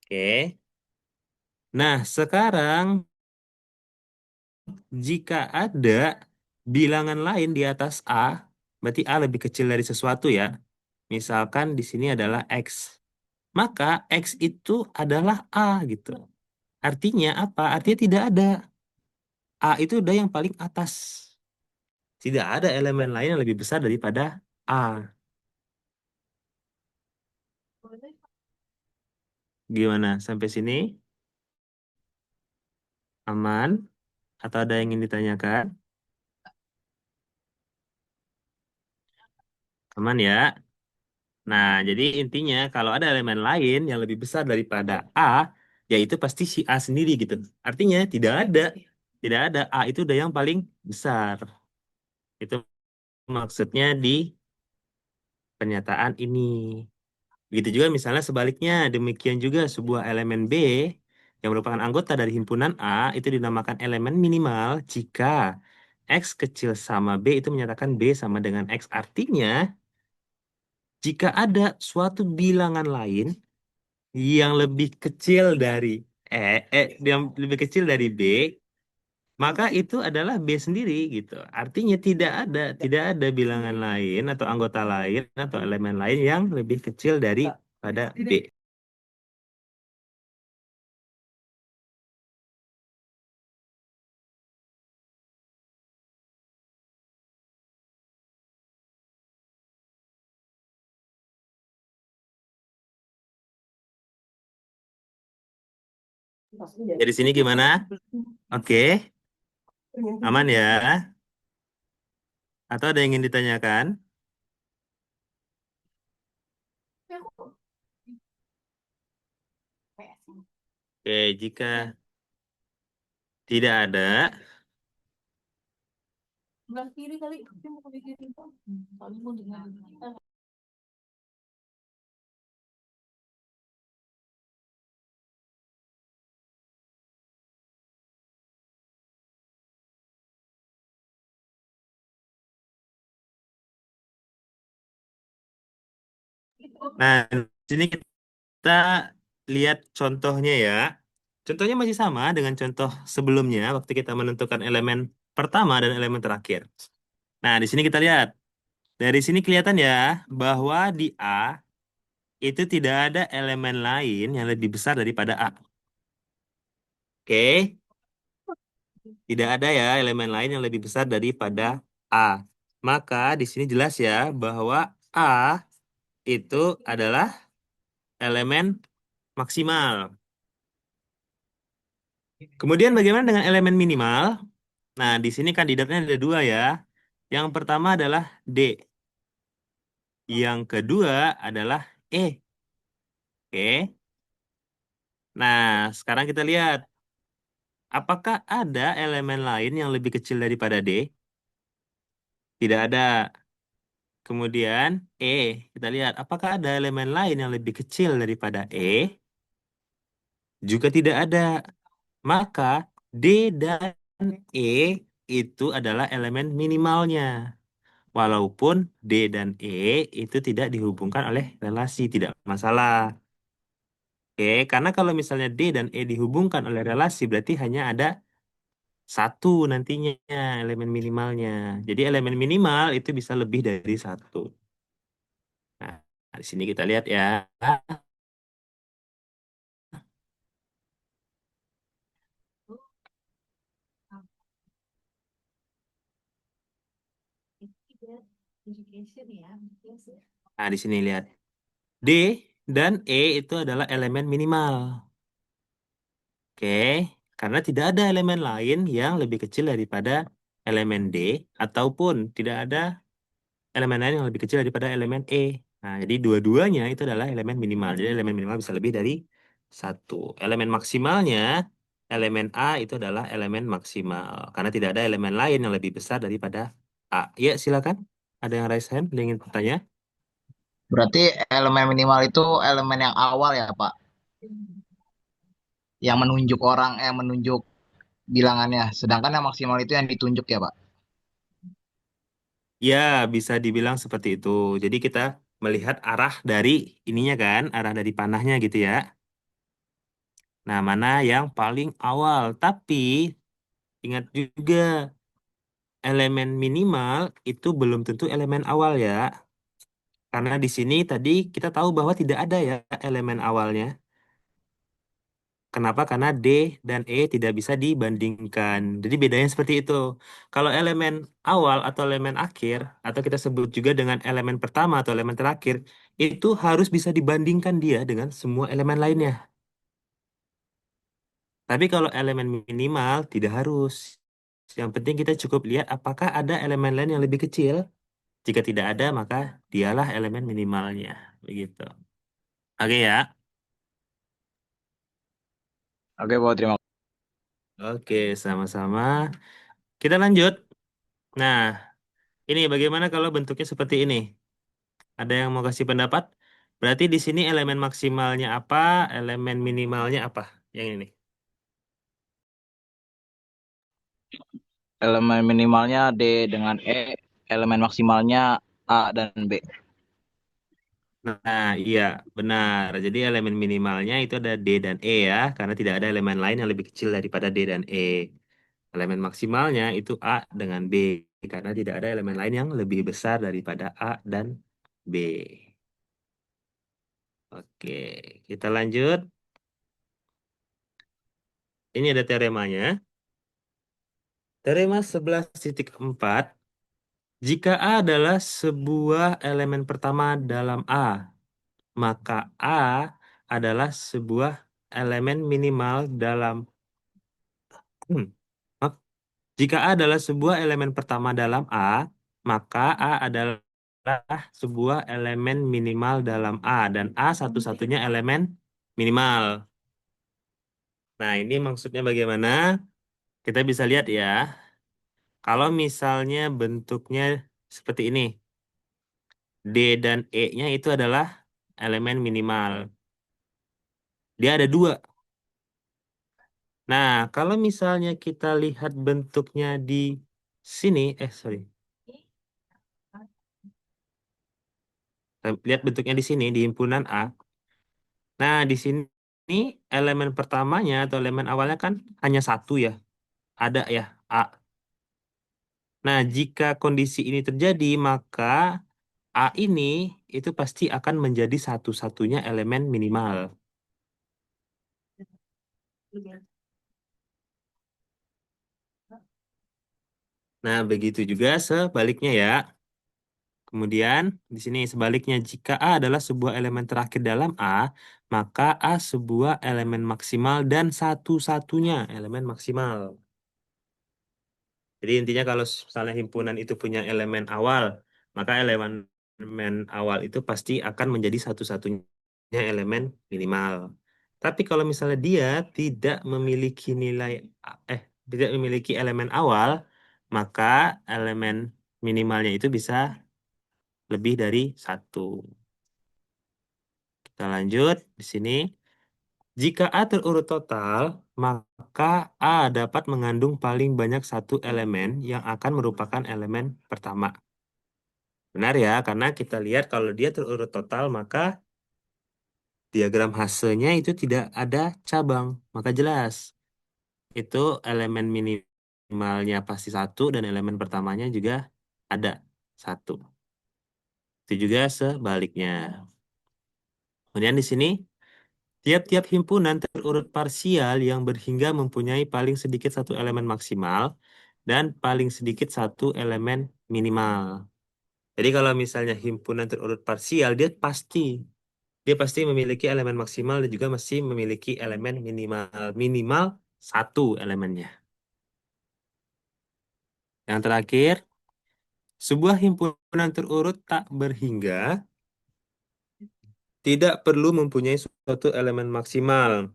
Oke. Nah, sekarang jika ada bilangan lain di atas A, berarti A lebih kecil dari sesuatu ya. Misalkan di sini adalah X. Maka X itu adalah A gitu. Artinya apa? Artinya tidak ada. A itu udah yang paling atas. Tidak ada elemen lain yang lebih besar daripada A. Gimana? Sampai sini aman? Atau ada yang ingin ditanyakan? Aman ya? Nah, jadi intinya kalau ada elemen lain yang lebih besar daripada A, yaitu pasti si A sendiri gitu. Artinya tidak ada A itu udah yang paling besar. Itu maksudnya di pernyataan ini. Begitu juga misalnya sebaliknya, demikian juga sebuah elemen B yang merupakan anggota dari himpunan A itu dinamakan elemen minimal jika X kecil sama B itu menyatakan B sama dengan X. Artinya, jika ada suatu bilangan lain yang lebih kecil dari yang lebih kecil dari B, maka itu adalah B sendiri gitu. Artinya tidak ada bilangan lain atau anggota lain atau elemen lain yang lebih kecil daripada B. Dari sini gimana? Oke, aman ya? Atau ada yang ingin ditanyakan? Oke, jika tidak ada, Sebelah kiri kali, dia mau ke kiri. Soalnya mau dengan Nah, di sini kita lihat contohnya ya. Contohnya masih sama dengan contoh sebelumnya waktu kita menentukan elemen pertama dan elemen terakhir. Nah, di sini kita lihat. Dari sini kelihatan ya bahwa di A itu tidak ada elemen lain yang lebih besar daripada A. Oke, tidak ada ya elemen lain yang lebih besar daripada A. Maka di sini jelas ya bahwa A itu adalah elemen maksimal. Kemudian bagaimana dengan elemen minimal? Nah, di sini kandidatnya ada dua ya. Yang pertama adalah D. Yang kedua adalah E. Oke. Nah, sekarang kita lihat. Apakah ada elemen lain yang lebih kecil daripada D? Tidak ada. Kemudian E. Kita lihat. Apakah ada elemen lain yang lebih kecil daripada E? Juga tidak ada. Maka D dan E itu adalah elemen minimalnya. Walaupun D dan E itu tidak dihubungkan oleh relasi, tidak masalah. Oke, karena kalau misalnya D dan E dihubungkan oleh relasi, berarti hanya ada satu nantinya elemen minimalnya. Jadi elemen minimal itu bisa lebih dari satu. Nah, di sini kita lihat ya. Education ya. Nah, di sini lihat. D dan E itu adalah elemen minimal. Oke, karena tidak ada elemen lain yang lebih kecil daripada elemen D, ataupun tidak ada elemen lain yang lebih kecil daripada elemen E. Nah, jadi dua-duanya itu adalah elemen minimal. Jadi elemen minimal bisa lebih dari satu. Elemen maksimalnya, elemen A itu adalah elemen maksimal. Karena tidak ada elemen lain yang lebih besar daripada A. Ya, silakan. Ada yang raise hand, ada yang ingin bertanya? Berarti elemen minimal itu elemen yang awal ya, Pak, yang menunjuk orang, yang menunjuk bilangannya. Sedangkan yang maksimal itu yang ditunjuk ya, Pak. Ya, bisa dibilang seperti itu. Jadi kita melihat arah dari ininya kan, arah dari panahnya gitu ya. Nah, mana yang paling awal. Tapi ingat juga, elemen minimal itu belum tentu elemen awal ya. Karena di sini tadi kita tahu bahwa tidak ada ya elemen awalnya. Kenapa? Karena D dan E tidak bisa dibandingkan. Jadi bedanya seperti itu. Kalau elemen awal atau elemen akhir, atau kita sebut juga dengan elemen pertama atau elemen terakhir, itu harus bisa dibandingkan dia dengan semua elemen lainnya. Tapi kalau elemen minimal, tidak harus. Yang penting kita cukup lihat apakah ada elemen lain yang lebih kecil. Jika tidak ada, maka dialah elemen minimalnya. Begitu. Oke ya. Oke, Pak, terima kasih. Oke, sama-sama. Kita lanjut. Nah, ini bagaimana kalau bentuknya seperti ini? Ada yang mau kasih pendapat? Berarti di sini elemen maksimalnya apa, elemen minimalnya apa? Yang ini. Elemen minimalnya D dengan E, elemen maksimalnya A dan B. Nah, iya, benar. Jadi elemen minimalnya itu ada D dan E ya, karena tidak ada elemen lain yang lebih kecil daripada D dan E. Elemen maksimalnya itu A dengan B, karena tidak ada elemen lain yang lebih besar daripada A dan B. Oke, kita lanjut. Ini ada teoremanya. Teorema 11.4. Jika A adalah sebuah elemen pertama dalam A, maka A adalah sebuah elemen minimal dalam maaf. Jika A adalah sebuah elemen pertama dalam A, maka A adalah sebuah elemen minimal dalam A dan A satu-satunya elemen minimal. Nah, ini maksudnya bagaimana? Kita bisa lihat ya. Kalau misalnya bentuknya seperti ini, D dan E-nya itu adalah elemen minimal. Dia ada dua. Nah, kalau misalnya kita lihat bentuknya di sini, sorry. Lihat bentuknya di sini di himpunan A. Nah, di sini elemen pertamanya atau elemen awalnya kan hanya satu ya. Ada ya, A. Nah, jika kondisi ini terjadi, maka A ini itu pasti akan menjadi satu-satunya elemen minimal. Nah, begitu juga sebaliknya ya. Kemudian di sini sebaliknya, jika A adalah sebuah elemen terakhir dalam A, maka A sebuah elemen maksimal dan satu-satunya elemen maksimal. Jadi intinya kalau misalnya himpunan itu punya elemen awal, maka elemen awal itu pasti akan menjadi satu-satunya elemen minimal. Tapi kalau misalnya dia tidak memiliki eh tidak memiliki elemen awal, maka elemen minimalnya itu bisa lebih dari satu. Kita lanjut di sini. Jika A terurut total, maka A dapat mengandung paling banyak satu elemen yang akan merupakan elemen pertama. Benar ya, karena kita lihat kalau dia terurut total, maka diagram Hasse-nya itu tidak ada cabang. Maka jelas, itu elemen minimalnya pasti satu dan elemen pertamanya juga ada satu. Itu juga sebaliknya. Kemudian di sini, tiap-tiap himpunan terurut parsial yang berhingga mempunyai paling sedikit satu elemen maksimal dan paling sedikit satu elemen minimal. Jadi kalau misalnya himpunan terurut parsial, dia pasti memiliki elemen maksimal dan juga masih memiliki elemen minimal satu elemennya. Yang terakhir, sebuah himpunan terurut tak berhingga tidak perlu mempunyai suatu elemen maksimal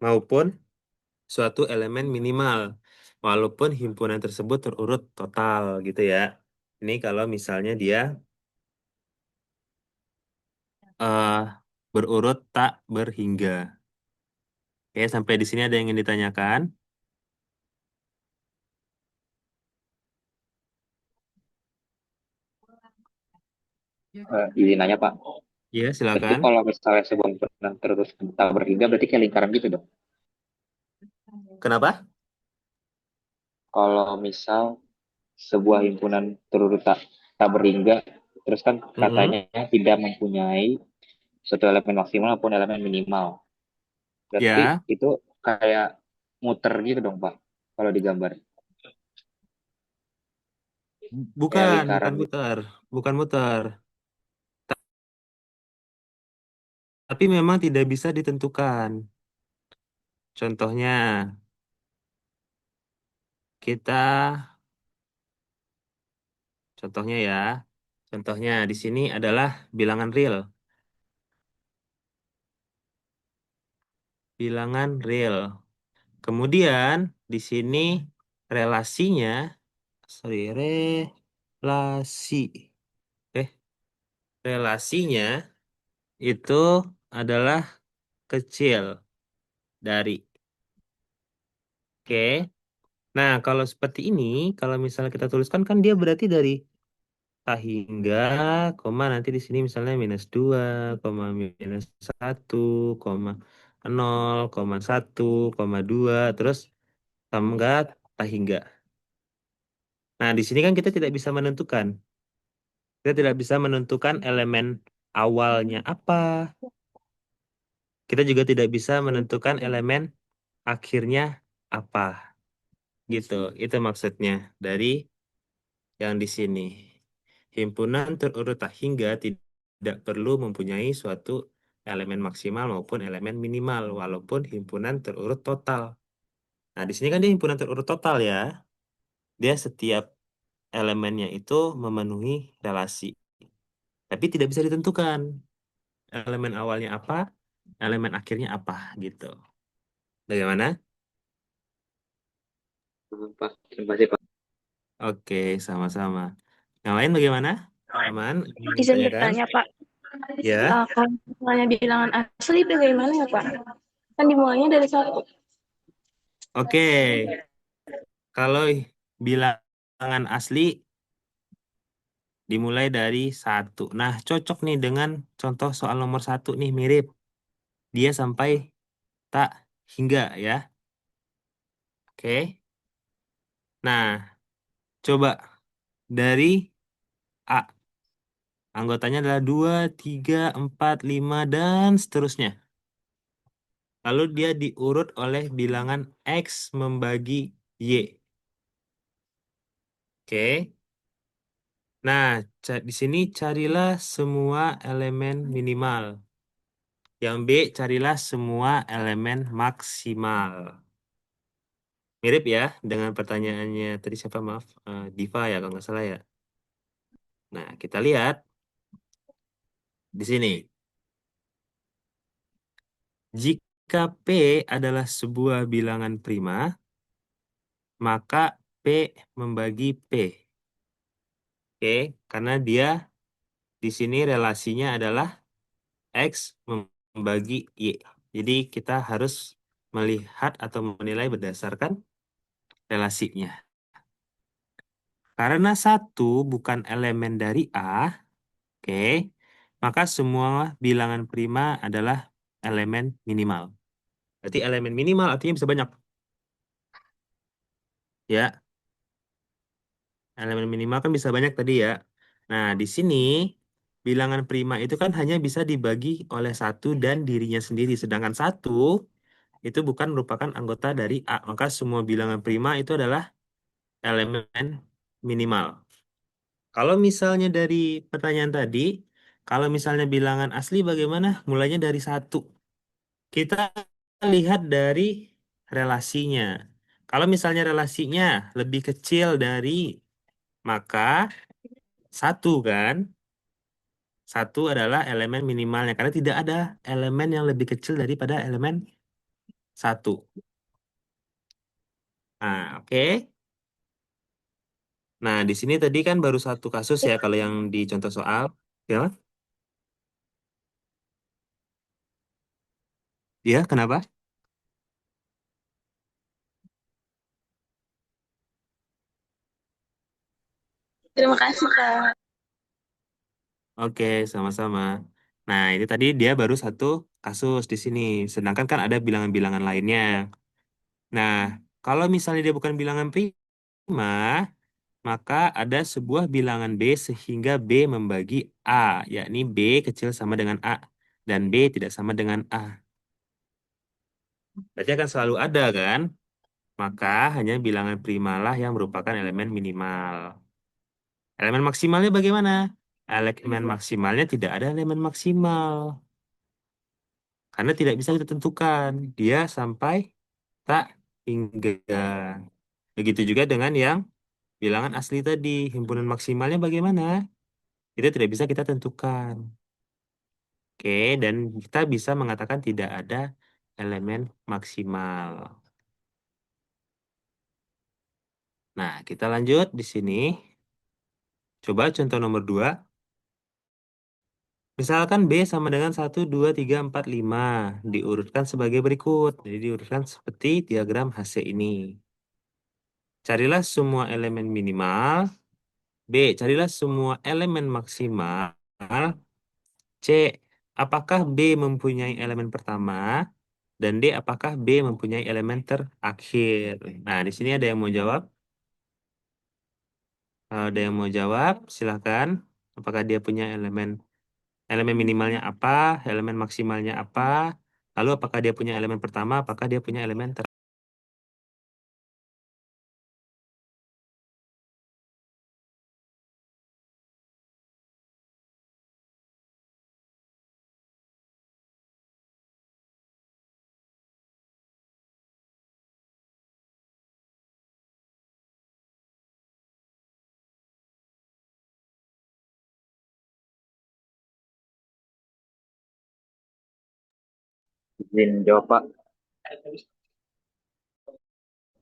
maupun suatu elemen minimal, walaupun himpunan tersebut terurut total gitu ya. Ini kalau misalnya dia eh, berurut tak berhingga. Oke, sampai di sini ada yang ingin ditanyakan? Izin nanya Pak. Iya, Berarti silakan. kalau misalnya sebuah himpunan terus tak berhingga, berarti kayak lingkaran gitu dong. Kenapa? Kalau misal sebuah himpunan terurut tak berhingga, terus kan Mm-mm. katanya tidak mempunyai suatu elemen maksimal maupun elemen minimal. Berarti Ya, itu kayak muter gitu dong Pak, kalau digambar. Kayak bukan, lingkaran bukan gitu. muter, bukan muter. Tapi memang tidak bisa ditentukan. Contohnya, kita, contohnya ya, contohnya di sini adalah bilangan real. Bilangan real. Kemudian di sini relasinya, sorry, relasi. Eh, relasinya itu adalah kecil dari. Oke. Nah, kalau seperti ini, kalau misalnya kita tuliskan kan dia berarti dari tak hingga, koma nanti di sini misalnya -2, koma -1, koma 0, koma 1, koma 2, terus tambah tak hingga. Nah, di sini kan kita tidak bisa menentukan. Kita tidak bisa menentukan elemen awalnya apa. Kita juga tidak bisa menentukan elemen akhirnya apa. Gitu. Itu maksudnya dari yang di sini. Himpunan terurut tak hingga tidak perlu mempunyai suatu elemen maksimal maupun elemen minimal, walaupun himpunan terurut total. Nah, di sini kan dia himpunan terurut total ya. Dia setiap elemennya itu memenuhi relasi. Tapi tidak bisa ditentukan elemen awalnya apa, elemen akhirnya apa gitu. Bagaimana? Pak, terima kasih Pak. Oke, sama-sama. Yang lain bagaimana? Aman? Ingin Izin ditanyakan? bertanya, Pak. Ya. Kalau misalnya bilangan asli bagaimana ya, Pak? Kan dimulainya dari satu. Oke. Kalau bilangan asli dimulai dari 1. Nah, cocok nih dengan contoh soal nomor 1 nih, mirip. Dia sampai tak hingga ya. Oke. Nah, coba dari A. Anggotanya adalah 2, 3, 4, 5, dan seterusnya. Lalu dia diurut oleh bilangan X membagi Y. Oke. Nah, di sini carilah semua elemen minimal. Yang B, carilah semua elemen maksimal. Mirip ya dengan pertanyaannya tadi siapa, maaf, Diva ya kalau nggak salah ya. Nah, kita lihat di sini. Jika P adalah sebuah bilangan prima, maka P membagi P. Oke, karena dia di sini relasinya adalah X membagi Y. Jadi kita harus melihat atau menilai berdasarkan relasinya. Karena 1 bukan elemen dari A, oke, maka semua bilangan prima adalah elemen minimal. Berarti elemen minimal artinya bisa banyak. Ya, elemen minimal kan bisa banyak tadi ya. Nah, di sini bilangan prima itu kan hanya bisa dibagi oleh 1 dan dirinya sendiri. Sedangkan 1 itu bukan merupakan anggota dari A. Maka semua bilangan prima itu adalah elemen minimal. Kalau misalnya dari pertanyaan tadi, kalau misalnya bilangan asli bagaimana? Mulainya dari 1. Kita lihat dari relasinya. Kalau misalnya relasinya lebih kecil dari, maka 1 kan? 1 adalah elemen minimalnya. Karena tidak ada elemen yang lebih kecil daripada elemen 1. Nah, oke. Nah, di sini tadi kan baru 1 kasus ya kalau yang di contoh soal. Ya, iya, kenapa? Terima kasih, Kak. Oke, sama-sama. Nah, ini tadi dia baru 1 kasus di sini. Sedangkan kan ada bilangan-bilangan lainnya. Nah, kalau misalnya dia bukan bilangan prima, maka ada sebuah bilangan B sehingga B membagi A, yakni B kecil sama dengan A, dan B tidak sama dengan A. Berarti akan selalu ada kan? Maka hanya bilangan prima lah yang merupakan elemen minimal. Elemen maksimalnya bagaimana? Elemen maksimalnya tidak ada elemen maksimal. Karena tidak bisa kita tentukan. Dia sampai tak hingga. Begitu juga dengan yang bilangan asli tadi. Himpunan maksimalnya bagaimana? Itu tidak bisa kita tentukan. Oke, dan kita bisa mengatakan tidak ada elemen maksimal. Nah, kita lanjut di sini. Coba contoh nomor 2. Misalkan B sama dengan 1, 2, 3, 4, 5. Diurutkan sebagai berikut. Jadi diurutkan seperti diagram HC ini. Carilah semua elemen minimal. B, carilah semua elemen maksimal. C, apakah B mempunyai elemen pertama? Dan D, apakah B mempunyai elemen terakhir? Nah, di sini ada yang mau jawab? Ada yang mau jawab? Silahkan. Apakah dia punya elemen elemen minimalnya apa? Elemen maksimalnya apa? Lalu apakah dia punya elemen pertama? Apakah dia punya elemen terakhir? Izin jawab, Pak.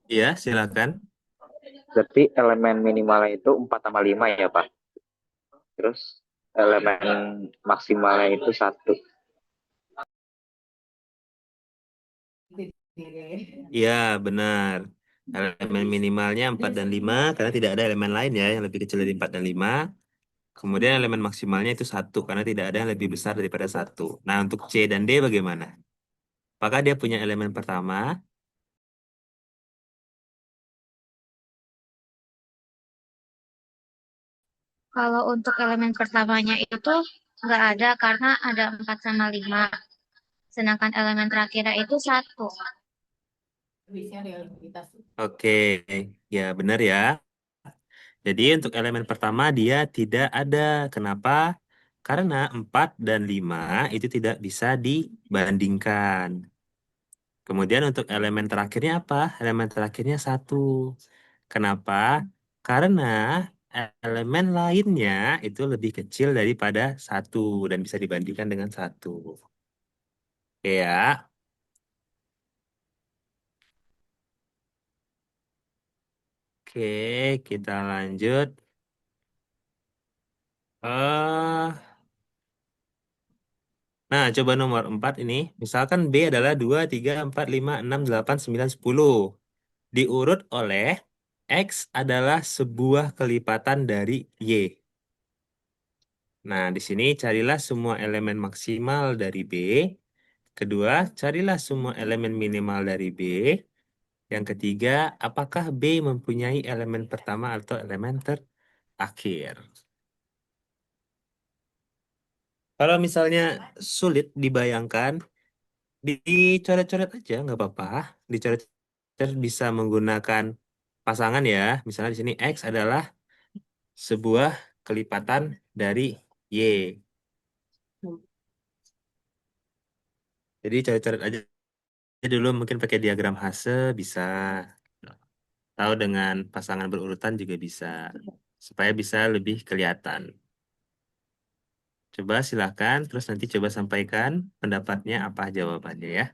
Iya, silakan. Berarti elemen minimalnya itu 4 tambah 5 ya, Pak? Terus elemen maksimalnya itu 1. Iya, benar. Elemen minimalnya 4 dan 5 karena tidak ada elemen lain ya yang lebih kecil dari 4 dan 5. Kemudian elemen maksimalnya itu 1, karena tidak ada yang lebih besar daripada 1. Nah, untuk C dan D bagaimana? Apakah dia punya elemen pertama? Kalau untuk elemen pertamanya itu nggak ada karena ada 4 sama 5. Sedangkan elemen terakhirnya itu 1. Bisa realitas. Oke, ya benar ya. Jadi untuk elemen pertama dia tidak ada. Kenapa? Karena 4 dan 5 itu tidak bisa dibandingkan. Kemudian untuk elemen terakhirnya apa? Elemen terakhirnya 1. Kenapa? Karena elemen lainnya itu lebih kecil daripada 1 dan bisa dibandingkan dengan 1. Oke ya. Oke, kita lanjut. Nah, coba nomor 4 ini. Misalkan B adalah 2, 3, 4, 5, 6, 8, 9, 10. Diurut oleh X adalah sebuah kelipatan dari Y. Nah, di sini carilah semua elemen maksimal dari B. Kedua, carilah semua elemen minimal dari B. Yang ketiga, apakah B mempunyai elemen pertama atau elemen terakhir? Kalau misalnya sulit dibayangkan, dicoret-coret aja, nggak apa-apa. Dicoret-coret bisa menggunakan pasangan ya. Misalnya di sini X adalah sebuah kelipatan dari Y. Jadi coret-coret aja dulu, mungkin pakai diagram Hasse bisa. Tahu dengan pasangan berurutan juga bisa. Supaya bisa lebih kelihatan. Coba silakan, terus nanti coba sampaikan pendapatnya apa jawabannya ya.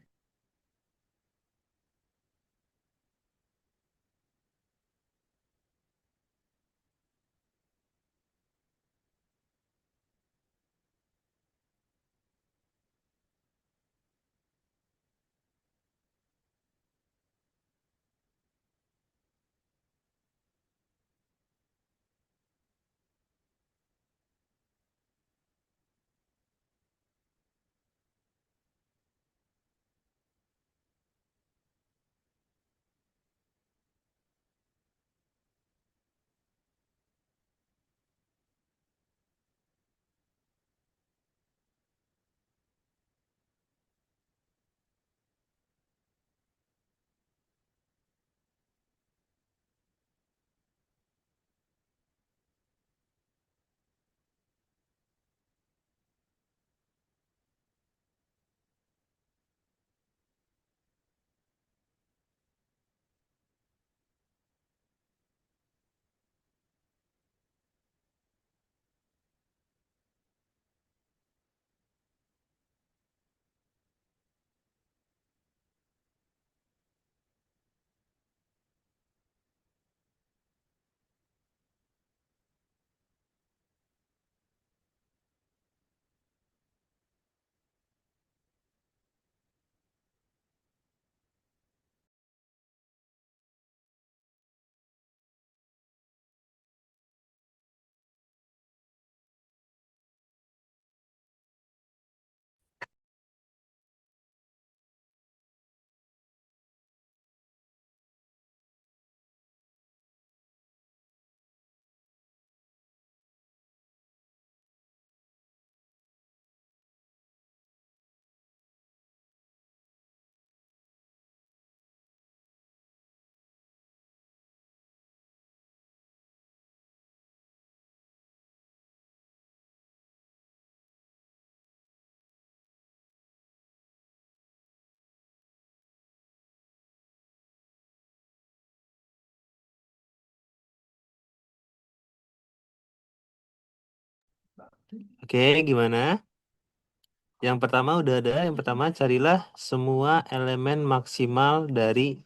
Oke, gimana? Yang pertama udah ada. Yang pertama carilah semua elemen maksimal dari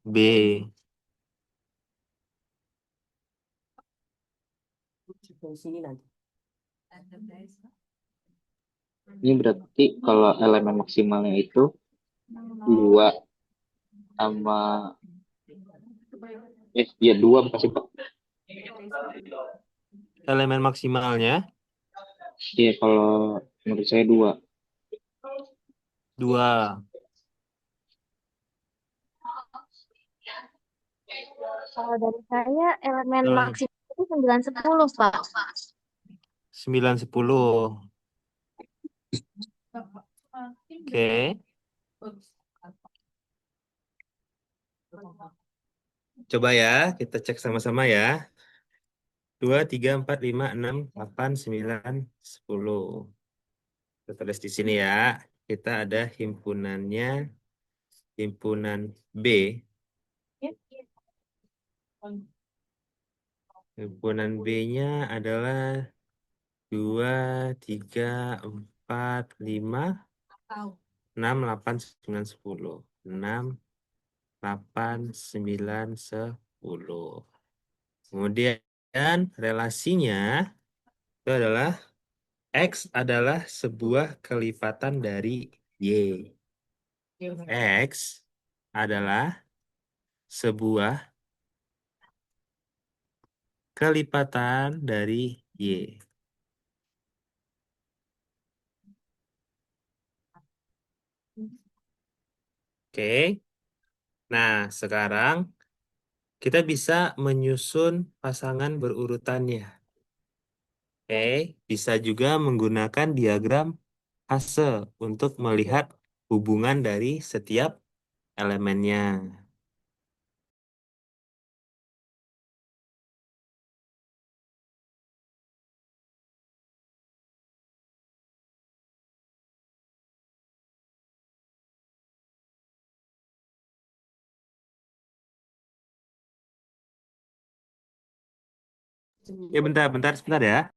B. Ini berarti kalau elemen maksimalnya itu 2 sama ya 2 makasih Pak. elemen maksimalnya? Iya, kalau menurut saya 2. 2. Kalau dari saya elemen Kalau maksimal itu 9, 10, Pak. 9, 10. Oke. Coba ya, kita cek sama-sama ya. 2, 3, 4, 5, 6, 8, 9, 10. Kita tulis di sini ya. Kita ada himpunannya, himpunan B. Himpunan B-nya adalah 2, 3, 4, 5, 6, 8, 9, 10. 6, 8, 9, 10. Kemudian relasinya itu adalah X adalah sebuah kelipatan dari Y. X adalah sebuah kelipatan dari Y. Oke. Nah, sekarang kita bisa menyusun pasangan berurutannya. Oke, bisa juga menggunakan diagram fase untuk melihat hubungan dari setiap elemennya. Ya, sebentar ya.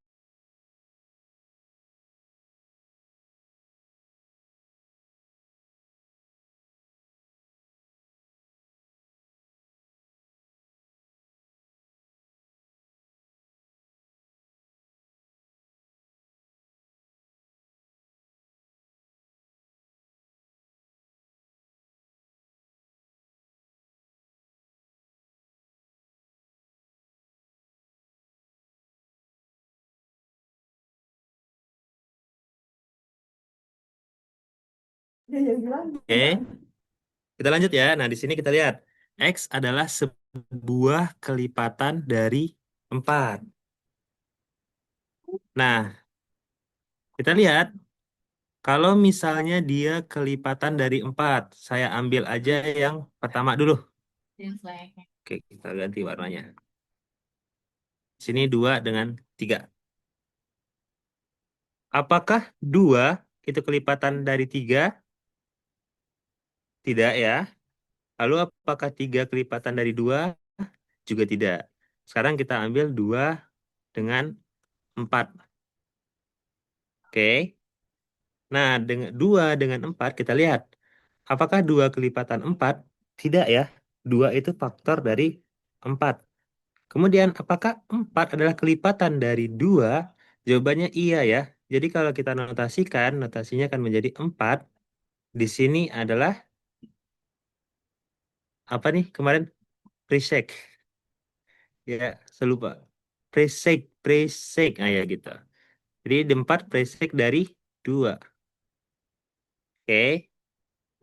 Oke, kita lanjut ya. Nah, di sini kita lihat X adalah sebuah kelipatan dari 4. Nah, kita lihat kalau misalnya dia kelipatan dari 4, saya ambil aja yang pertama dulu. Oke, kita ganti warnanya. Sini 2 dengan 3. Apakah 2 itu kelipatan dari 3? Tidak ya. Lalu apakah 3 kelipatan dari 2? Juga tidak. Sekarang kita ambil 2 dengan 4. Oke. Nah, dengan 2 dengan 4 kita lihat. Apakah 2 kelipatan 4? Tidak ya. 2 itu faktor dari 4. Kemudian apakah 4 adalah kelipatan dari 2? Jawabannya iya ya. Jadi kalau kita notasikan, notasinya akan menjadi 4. Di sini adalah apa nih kemarin? Presek. Ya, saya lupa. Presek. Nah ya gitu. Jadi 4 presek dari 2. Oke.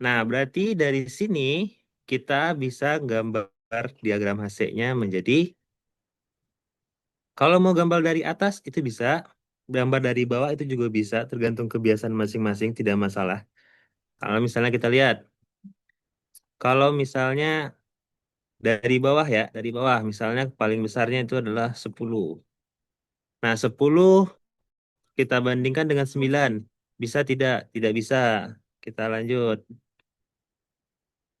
Nah, berarti dari sini kita bisa gambar diagram HC-nya menjadi, kalau mau gambar dari atas itu bisa, gambar dari bawah itu juga bisa, tergantung kebiasaan masing-masing, tidak masalah. Kalau misalnya kita lihat, kalau misalnya dari bawah ya, dari bawah misalnya paling besarnya itu adalah 10. Nah, 10 kita bandingkan dengan 9. Bisa tidak? Tidak bisa. Kita lanjut.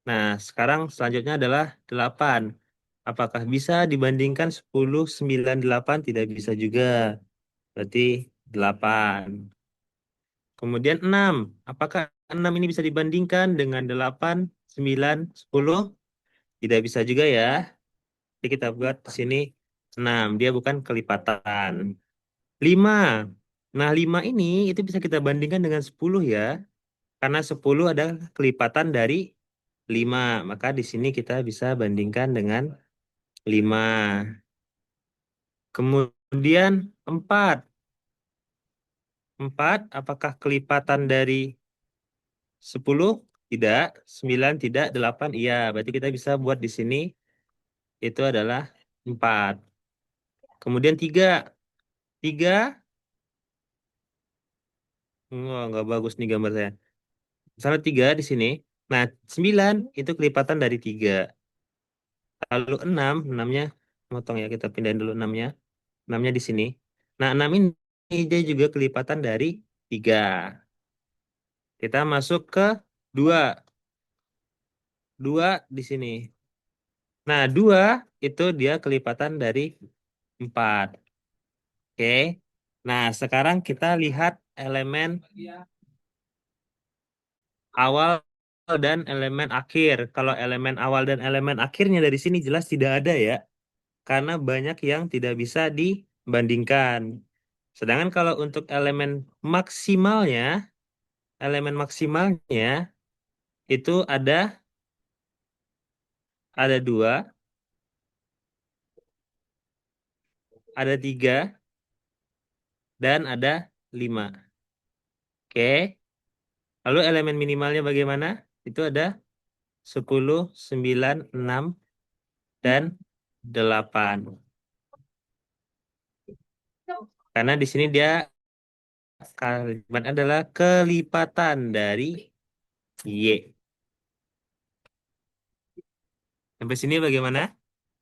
Nah, sekarang selanjutnya adalah 8. Apakah bisa dibandingkan 10, 9, 8? Tidak bisa juga. Berarti 8. Kemudian 6. Apakah 6 ini bisa dibandingkan dengan 8, 9, 10? Tidak bisa juga ya. Jadi kita buat di sini 6. Dia bukan kelipatan. 5. Nah, 5 ini itu bisa kita bandingkan dengan 10 ya. Karena 10 adalah kelipatan dari 5. Maka di sini kita bisa bandingkan dengan 5. Kemudian 4. 4 apakah kelipatan dari 10? Tidak. 9 tidak. 8 iya. Berarti kita bisa buat di sini itu adalah 4. Kemudian 3. 3. Nggak bagus nih gambar saya. Misalnya 3 di sini. Nah, 9 itu kelipatan dari 3. Lalu 6, 6-nya motong ya, kita pindahin dulu 6-nya. 6-nya di sini. Nah, 6 ini dia juga kelipatan dari 3. Kita masuk ke 2. 2 di sini. Nah, 2 itu dia kelipatan dari 4. Oke. Nah, sekarang kita lihat elemen awal dan elemen akhir. Kalau elemen awal dan elemen akhirnya dari sini jelas tidak ada ya. Karena banyak yang tidak bisa dibandingkan. Sedangkan kalau untuk maksimalnya, elemen maksimalnya itu ada 2, ada 3, dan ada 5. Oke. Lalu elemen minimalnya bagaimana? Itu ada 10, 9, 6, dan 8. Karena di sini dia kalimat adalah kelipatan dari Y. Sampai sini bagaimana?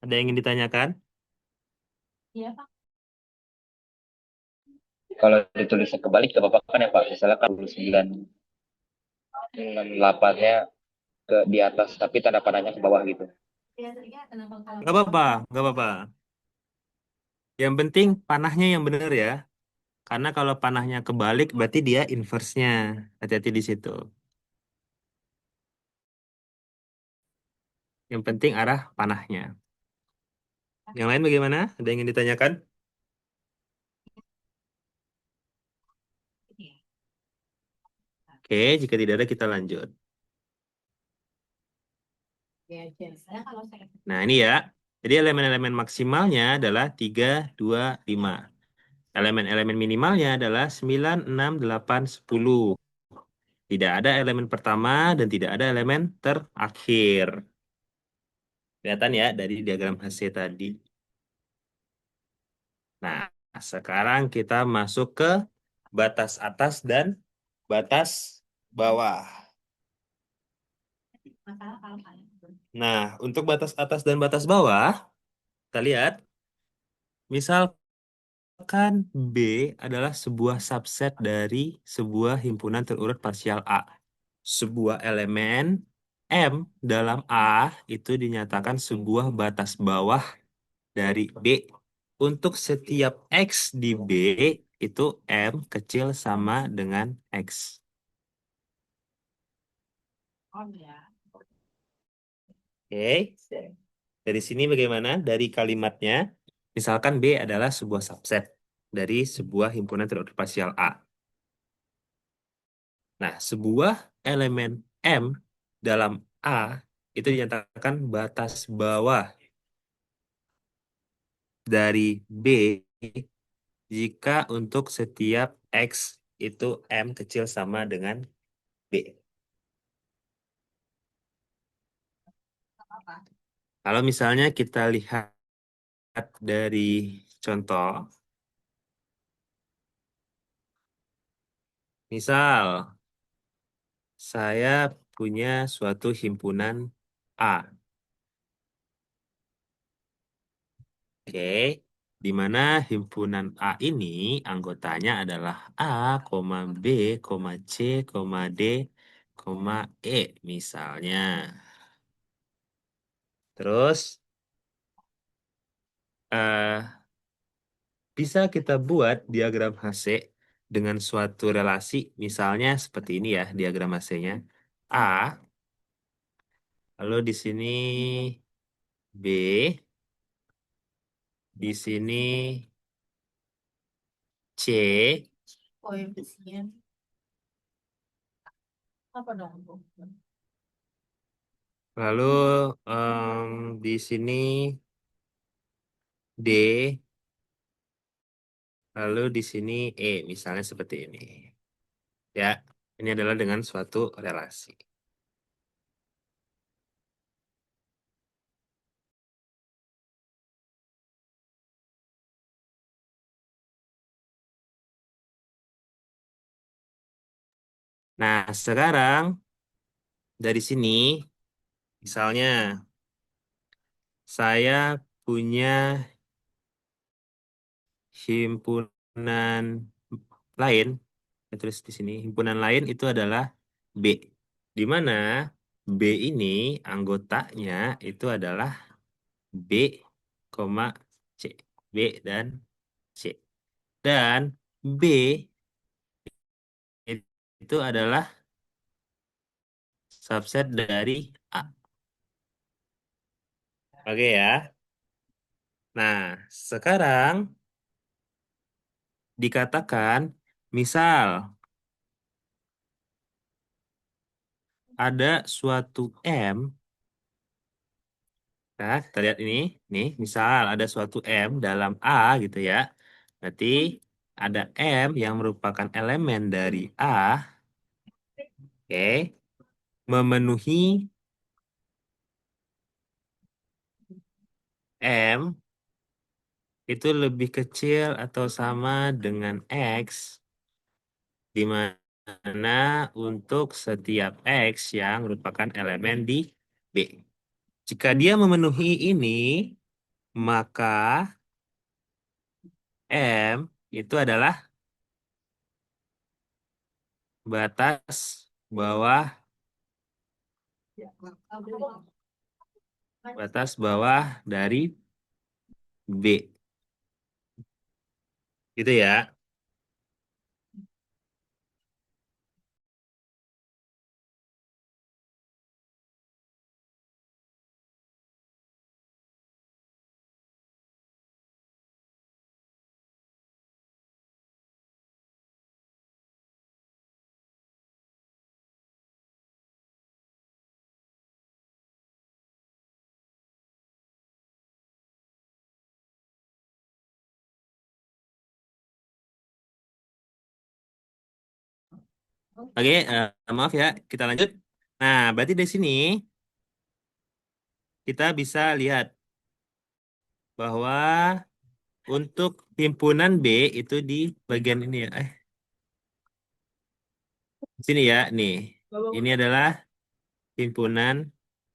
Ada yang ingin ditanyakan? Iya, Pak. Kalau ditulisnya kebalik gak apa-apa kan ya Pak? Misalnya kan 29 8-nya ke di atas tapi tanda panahnya ke bawah gitu. Biasanya kenapa kalau Gak apa-apa, gak apa-apa. Yang penting panahnya yang benar ya. Karena kalau panahnya kebalik berarti dia inverse-nya. Hati-hati di situ. Yang penting arah panahnya. Yang lain bagaimana? Ada yang ingin ditanyakan? Oke, jika tidak ada kita lanjut. ya, biasanya kalau saya Nah, ini ya. Jadi elemen-elemen maksimalnya adalah 3, 2, 5. Elemen-elemen minimalnya adalah 9, 6, 8, 10. Tidak ada elemen pertama dan tidak ada elemen terakhir. Kelihatan ya dari diagram HC tadi. Nah, sekarang kita masuk ke batas atas dan batas bawah. masalah kalau kalian Nah, untuk batas atas dan batas bawah, kita lihat, misalkan B adalah sebuah subset dari sebuah himpunan terurut parsial A. Sebuah elemen M dalam A itu dinyatakan sebuah batas bawah dari B. Untuk setiap X di B, itu M kecil sama dengan X. oh ya. Oke. Dari sini bagaimana? Dari kalimatnya, misalkan B adalah sebuah subset dari sebuah himpunan terurut parsial A. Nah, sebuah elemen M dalam A itu dinyatakan batas bawah dari B jika untuk setiap X itu M kecil sama dengan B. Kalau misalnya kita lihat dari contoh, misal saya punya suatu himpunan A, oke, di mana himpunan A ini anggotanya adalah A, B, C, D, E misalnya. Terus eh, bisa kita buat diagram HC dengan suatu relasi, misalnya seperti ini ya diagram HC-nya. A, lalu di sini B, di sini C, Koefisien apa dong, Bu? lalu di sini D, Lalu di sini E, misalnya seperti ini. Ya, ini adalah dengan suatu relasi. Nah, sekarang dari sini, misalnya saya punya himpunan lain, saya tulis di sini, himpunan lain itu adalah B, di mana B ini anggotanya itu adalah B, C. B dan C. Dan B itu adalah subset dari A. Oke ya. Nah, sekarang dikatakan, misal ada suatu M, nah kita lihat ini, nih, misal ada suatu M dalam A gitu ya. Berarti ada M yang merupakan elemen dari A, oke, memenuhi M itu lebih kecil atau sama dengan X, di mana untuk setiap X yang merupakan elemen di B. Jika dia memenuhi ini, maka M itu adalah batas bawah dari B. Gitu ya. Oke, maaf ya, kita lanjut. Nah, berarti di sini kita bisa lihat bahwa untuk himpunan B itu di bagian ini ya. Sini ya, nih. Ini adalah himpunan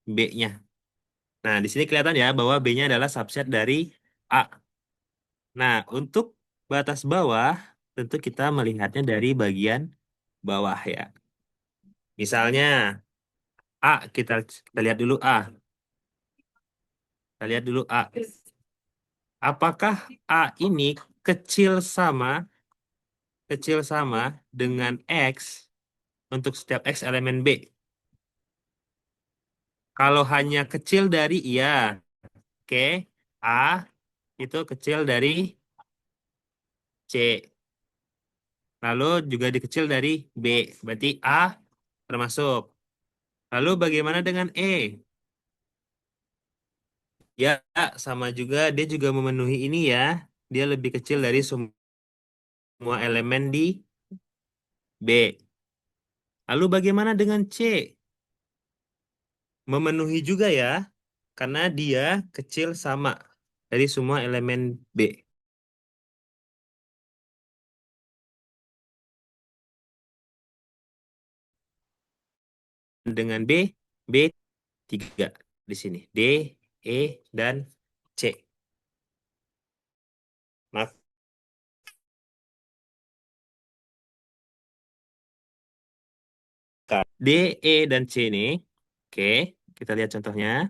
B-nya. Nah, di sini kelihatan ya bahwa B-nya adalah subset dari A. Nah, untuk batas bawah, tentu kita melihatnya dari bagian bawah ya. Misalnya, kita lihat dulu A. Kita lihat dulu A. Apakah A ini kecil sama dengan X untuk setiap X elemen B? Kalau hanya kecil dari iya, oke. A itu kecil dari C. Lalu juga dikecil dari B. Berarti A termasuk. Lalu bagaimana dengan E? Ya, sama juga. Dia juga memenuhi ini ya. Dia lebih kecil dari semua elemen di B. Lalu bagaimana dengan C? Memenuhi juga ya. Karena dia kecil sama dari semua elemen B. Dengan B 3 di sini. D, E, dan C. Maka D, E, dan C ini, oke, kita lihat contohnya.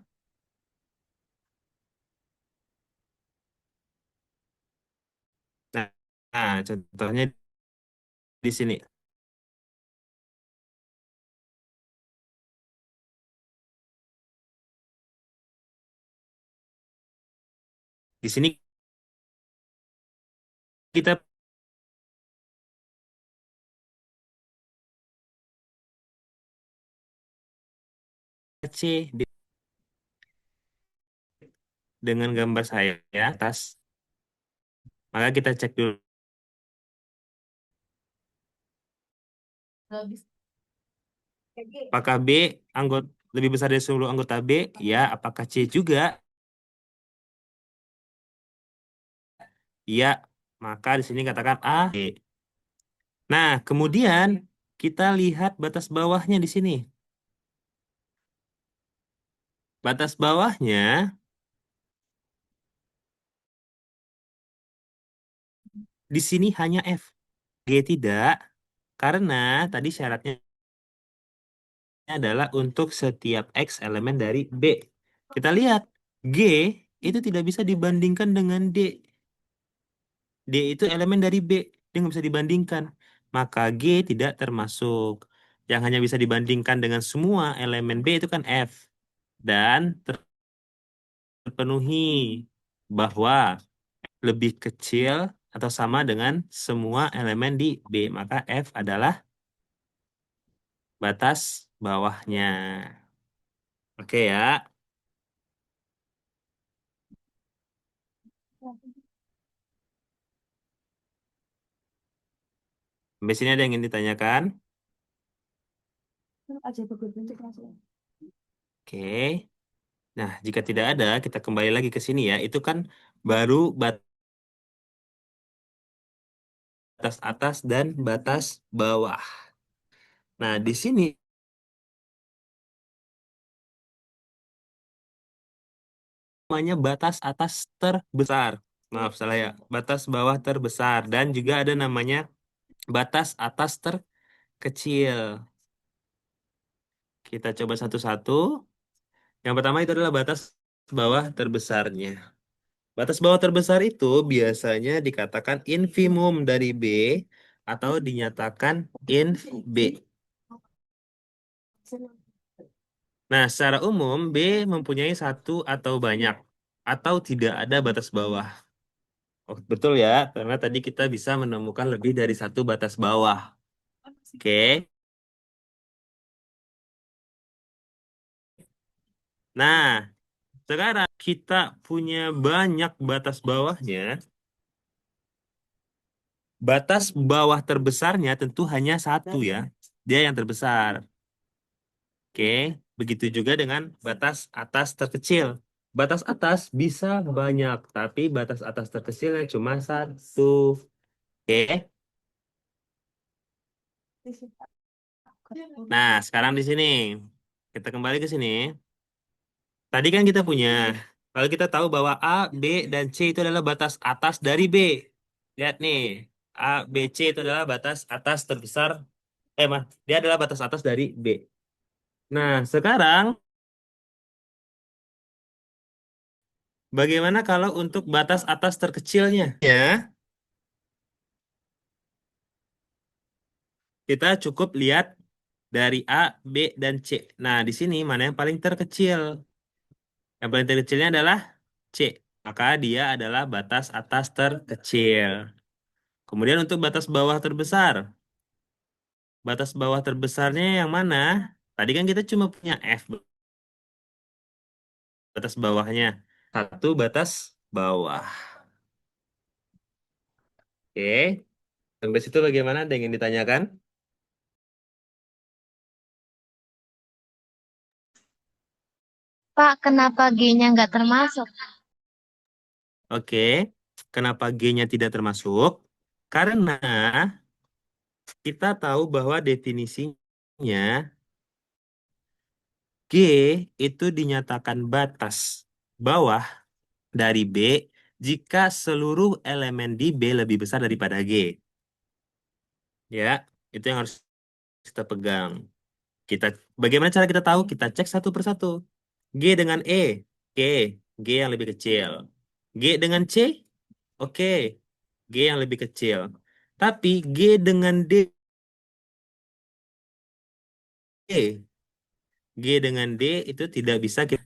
Nah, contohnya di sini. Di sini kita C dengan gambar saya ya, atas. Maka kita cek dulu Lebih Apakah B anggota lebih besar dari seluruh anggota B? Ya. Apakah C juga? Ya. Maka di sini katakan A, B. Nah, kemudian kita lihat batas bawahnya di sini. Batas bawahnya di sini hanya F. G tidak, karena tadi syaratnya adalah untuk setiap X elemen dari B. Kita lihat, G itu tidak bisa dibandingkan dengan D. D itu elemen dari B, dia nggak bisa dibandingkan. Maka G tidak termasuk. Yang hanya bisa dibandingkan dengan semua elemen B itu kan F. Dan terpenuhi bahwa lebih kecil atau sama dengan semua elemen di B. Maka F adalah batas bawahnya. Oke ya. Sampai sini ada yang ingin ditanyakan? Oke. Nah, jika tidak ada, kita kembali lagi ke sini ya. Itu kan baru batas atas dan batas bawah. Nah, di sini namanya batas atas terbesar. Maaf, salah ya. Batas bawah terbesar. Dan juga ada namanya batas atas terkecil. Kita coba satu-satu. Yang pertama itu adalah batas bawah terbesarnya. Batas bawah terbesar itu biasanya dikatakan infimum dari B atau dinyatakan inf B. Nah, secara umum B mempunyai satu atau banyak atau tidak ada batas bawah. Oh, betul ya, karena tadi kita bisa menemukan lebih dari satu batas bawah. Oke. Nah, sekarang kita punya banyak batas bawahnya. Batas bawah terbesarnya tentu hanya satu ya. Dia yang terbesar. Oke, begitu juga dengan batas atas terkecil. Batas atas bisa banyak, tapi batas atas terkecilnya cuma satu. Oke. Nah, sekarang di sini kita kembali ke sini. Tadi kan kita punya, kalau kita tahu bahwa A, B, dan C itu adalah batas atas dari B. Lihat nih, A, B, C itu adalah batas atas terbesar. Dia adalah batas atas dari B. Nah, sekarang bagaimana kalau untuk batas atas terkecilnya? Ya, kita cukup lihat dari A, B, dan C. Nah, di sini mana yang paling terkecil? Yang paling terkecilnya adalah C. Maka dia adalah batas atas terkecil. Kemudian untuk batas bawah terbesar. Batas bawah terbesarnya yang mana? Tadi kan kita cuma punya F batas bawahnya. Satu batas bawah. Oke. Sampai situ bagaimana? Ada yang ingin ditanyakan? Pak, kenapa G-nya nggak termasuk? Oke. Kenapa G-nya tidak termasuk? Karena kita tahu bahwa definisinya G itu dinyatakan batas bawah dari B jika seluruh elemen di B lebih besar daripada G. Ya, itu yang harus kita pegang. Kita bagaimana cara kita tahu? Kita cek satu persatu. G dengan E, oke, G yang lebih kecil. G dengan C, oke, G yang lebih kecil. Tapi G dengan D, G dengan D itu tidak bisa kita,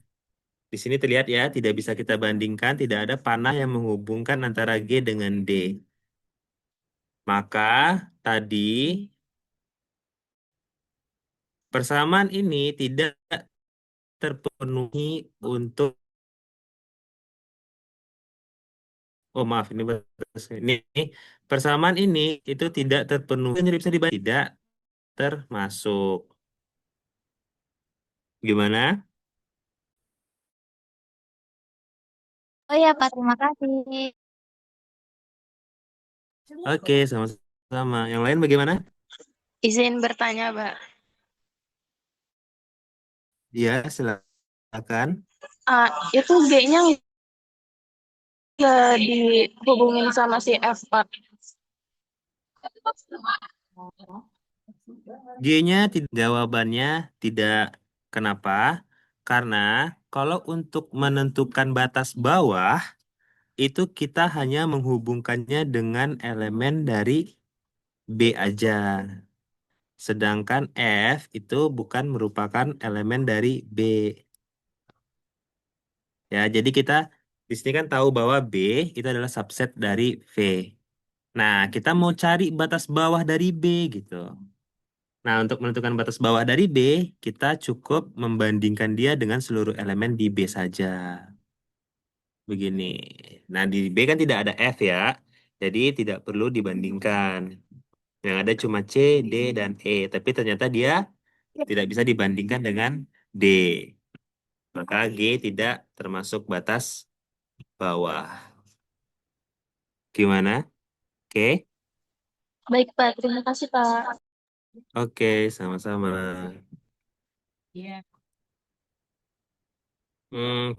di sini terlihat ya, tidak bisa kita bandingkan, tidak ada panah yang menghubungkan antara G dengan D. Maka tadi persamaan ini tidak terpenuhi untuk, oh maaf ini persamaan ini itu tidak terpenuhi, jadi bisa dibanding tidak. termasuk. Gimana? Oh ya, Pak, terima kasih. Oke, sama-sama. Yang lain bagaimana? Izin bertanya, Mbak. Iya, silakan. Itu G-nya nggak dihubungin sama si F, Pak. G-nya jawabannya tidak. Kenapa? Karena kalau untuk menentukan batas bawah, itu kita hanya menghubungkannya dengan elemen dari B aja. Sedangkan F itu bukan merupakan elemen dari B. Ya, jadi kita di sini kan tahu bahwa B itu adalah subset dari V. Nah, kita mau cari batas bawah dari B gitu. Nah, untuk menentukan batas bawah dari B, kita cukup membandingkan dia dengan seluruh elemen di B saja. Begini. Nah, di B kan tidak ada F ya. Jadi tidak perlu dibandingkan. Yang ada cuma C, D, dan E. Tapi ternyata dia tidak bisa dibandingkan dengan D. Maka G tidak termasuk batas bawah. Gimana? Oke? Baik, Pak. Terima kasih, Pak. Oke, sama-sama. Iya.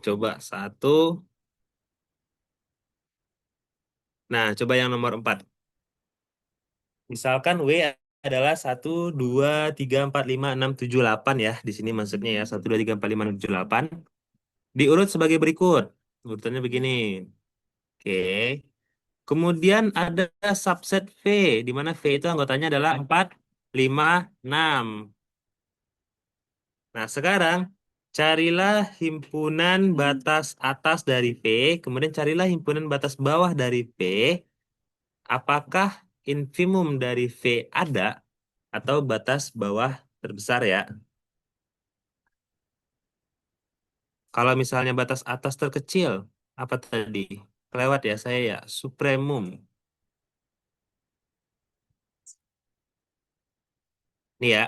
Coba satu. Nah, coba yang nomor 4. Misalkan W adalah 1, 2, 3, 4, 5, 6, 7, 8 ya. Di sini maksudnya ya. 1, 2, 3, 4, 5, 6, 7, 8. Diurut sebagai berikut. Urutannya begini. Oke. Kemudian ada subset V, di mana V itu anggotanya adalah 4, 5, 6. Nah, sekarang carilah himpunan batas atas dari V, kemudian carilah himpunan batas bawah dari V. Apakah infimum dari V ada atau batas bawah terbesar ya? Kalau misalnya batas atas terkecil, apa tadi? Kelewat ya saya ya, supremum. Nih ya,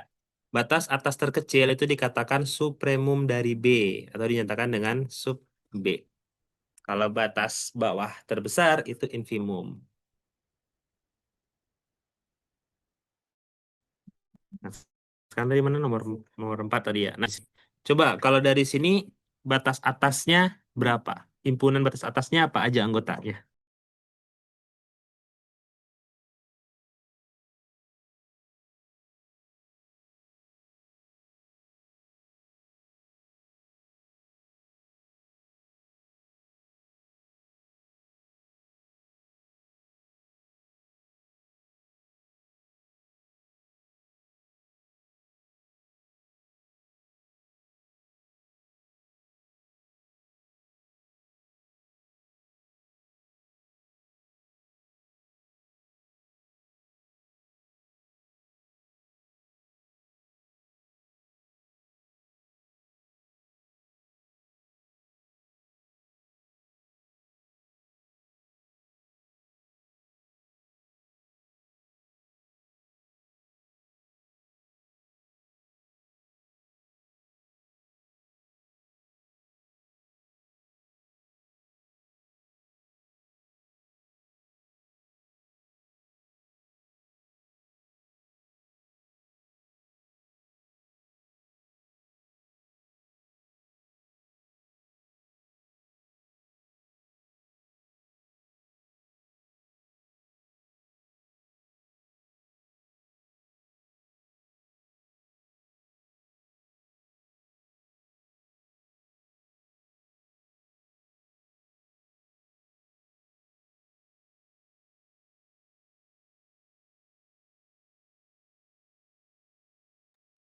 batas atas terkecil itu dikatakan supremum dari B atau dinyatakan dengan sub B. Kalau batas bawah terbesar itu infimum. Nah, sekarang dari mana nomor nomor 4 tadi ya. Nah, coba kalau dari sini batas atasnya berapa? Himpunan batas atasnya apa aja anggotanya?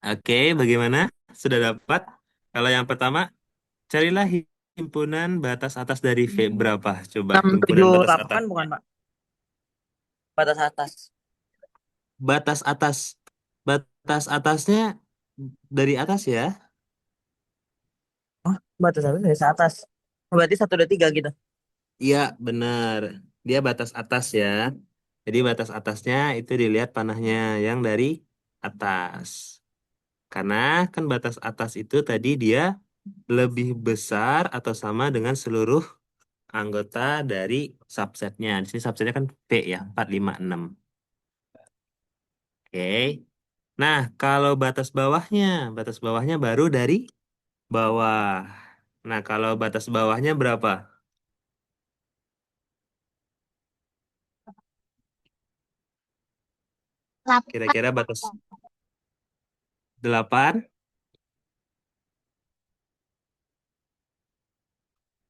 Oke, bagaimana? Sudah dapat? Kalau yang pertama, carilah himpunan batas atas dari V berapa? Coba Enam himpunan tujuh batas atas. delapan bukan Pak? Batas atas. Batas atas. Batas atasnya dari atas ya. Oh, batas atas dari atas. Oh, berarti 1, 2, 3 gitu. Iya, benar. Dia batas atas ya. Jadi batas atasnya itu dilihat panahnya yang dari atas. Karena kan batas atas itu tadi dia lebih besar atau sama dengan seluruh anggota dari subsetnya. Di sini subsetnya kan P ya, 4, 5, 6. Oke. Nah, kalau batas bawahnya baru dari bawah. Nah, kalau batas bawahnya berapa? 8. Kira-kira batas 8.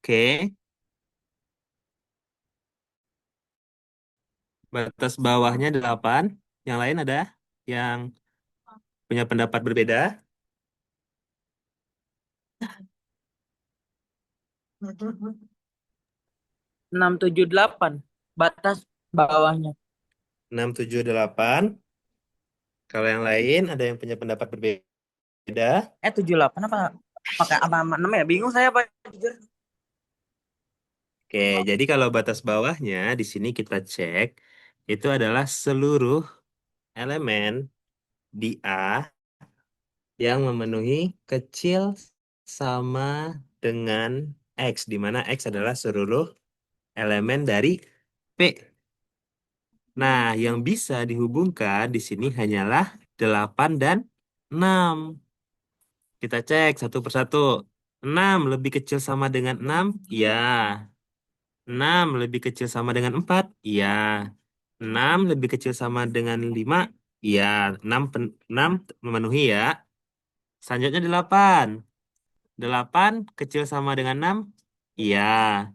Oke. Batas bawahnya 8. Yang lain ada yang punya pendapat berbeda? 678 batas bawahnya. 6, 7, 8. Kalau yang lain ada yang punya pendapat berbeda? 78 apa pakai apa 6 ya? Bingung saya Pak. Jujur. Oke, jadi kalau batas bawahnya di sini kita cek itu adalah seluruh elemen di A yang memenuhi kecil sama dengan X, di mana X adalah seluruh elemen dari P. Nah, yang bisa dihubungkan di sini hanyalah 8 dan 6. Kita cek satu persatu. 6 lebih kecil sama dengan 6? Iya. 6 lebih kecil sama dengan 4? Iya. 6 lebih kecil sama dengan 5? Iya. 6 memenuhi ya. Selanjutnya 8. 8 kecil sama dengan 6? Iya.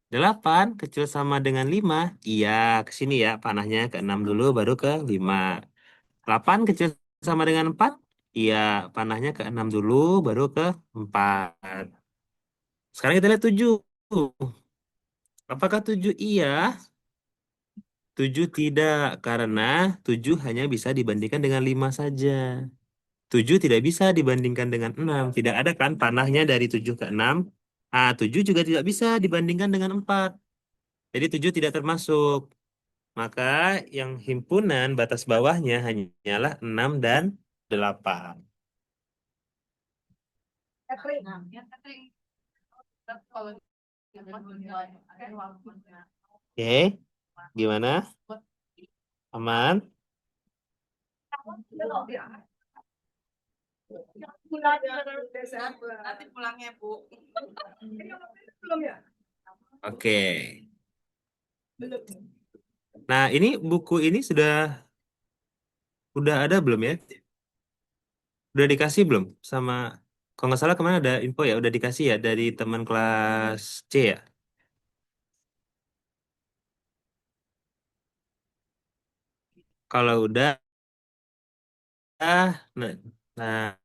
8 kecil sama dengan 5? Iya. Ke sini ya, panahnya ke 6 dulu baru ke 5. 8 kecil sama dengan 4? Iya, panahnya ke 6 dulu baru ke 4. Sekarang kita lihat 7. Apakah 7 iya? 7 tidak, karena 7 hanya bisa dibandingkan dengan 5 saja. 7 tidak bisa dibandingkan dengan 6. Tidak ada kan panahnya dari 7 ke 6. 7 juga tidak bisa dibandingkan dengan 4. Jadi 7 tidak termasuk. Maka yang himpunan batas bawahnya hanyalah 6 dan 8. Oke, gimana? Aman? Nanti pulangnya, Bu. Oke. Nah, ini buku ini udah ada belum ya? Udah dikasih belum sama, kalau nggak salah kemarin ada info ya, udah dikasih ya dari teman kelas C ya? Kalau udah, nah, nah, nah,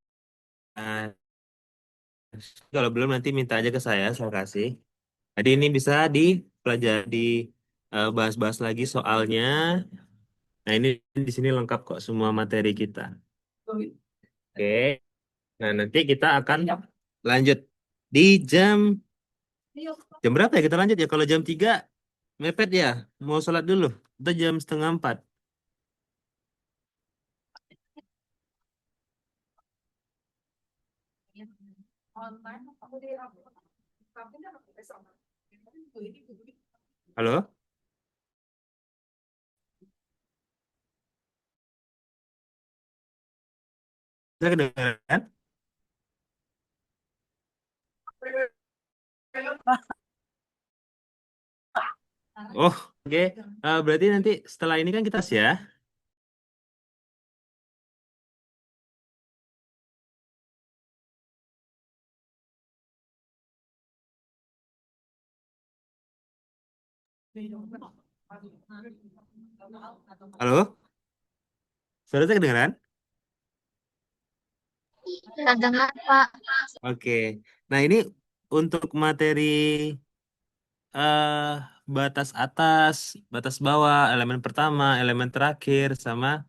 kalau belum nanti minta aja ke saya kasih. Jadi ini bisa dipelajari, bahas-bahas lagi soalnya. Nah, ini di sini lengkap kok semua materi kita. Oke. Nah, nanti kita akan lanjut di jam berapa ya kita lanjut ya? Kalau jam 3 mepet ya, mau sholat dulu. Kita jam setengah 4. Halo? Bisa kedengaran? Oh, oke. Berarti nanti setelah ini kan kita ya. Halo? Suara saya kedengaran? Terdengar, Pak. Oke. Nah, ini untuk materi eh batas atas, batas bawah, elemen pertama, elemen terakhir, sama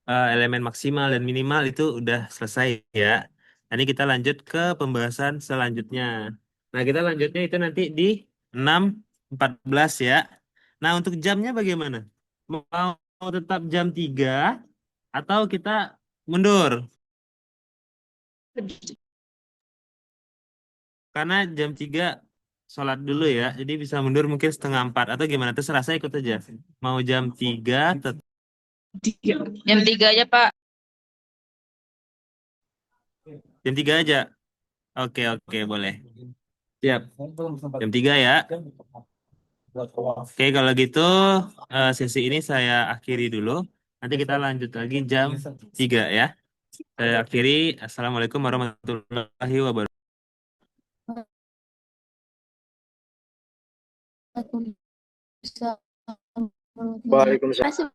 elemen maksimal dan minimal itu udah selesai ya. Nanti kita lanjut ke pembahasan selanjutnya. Nah, kita lanjutnya itu nanti di 6.14 ya. Nah, untuk jamnya bagaimana? Mau tetap jam 3 atau kita mundur. Karena jam 3 sholat dulu ya. Jadi bisa mundur mungkin setengah 4 atau gimana. Terserah saya ikut aja. Mau jam 3 Jam 3 aja, Pak. jam 3 aja. Oke, oke, boleh. Siap. Jam 3 ya. Oke, kalau gitu sesi ini saya akhiri dulu. Nanti kita lanjut lagi jam 3 ya. Saya akhiri. Assalamualaikum warahmatullahi wabarakatuh. Waalaikumsalam. Waalaikumsalam.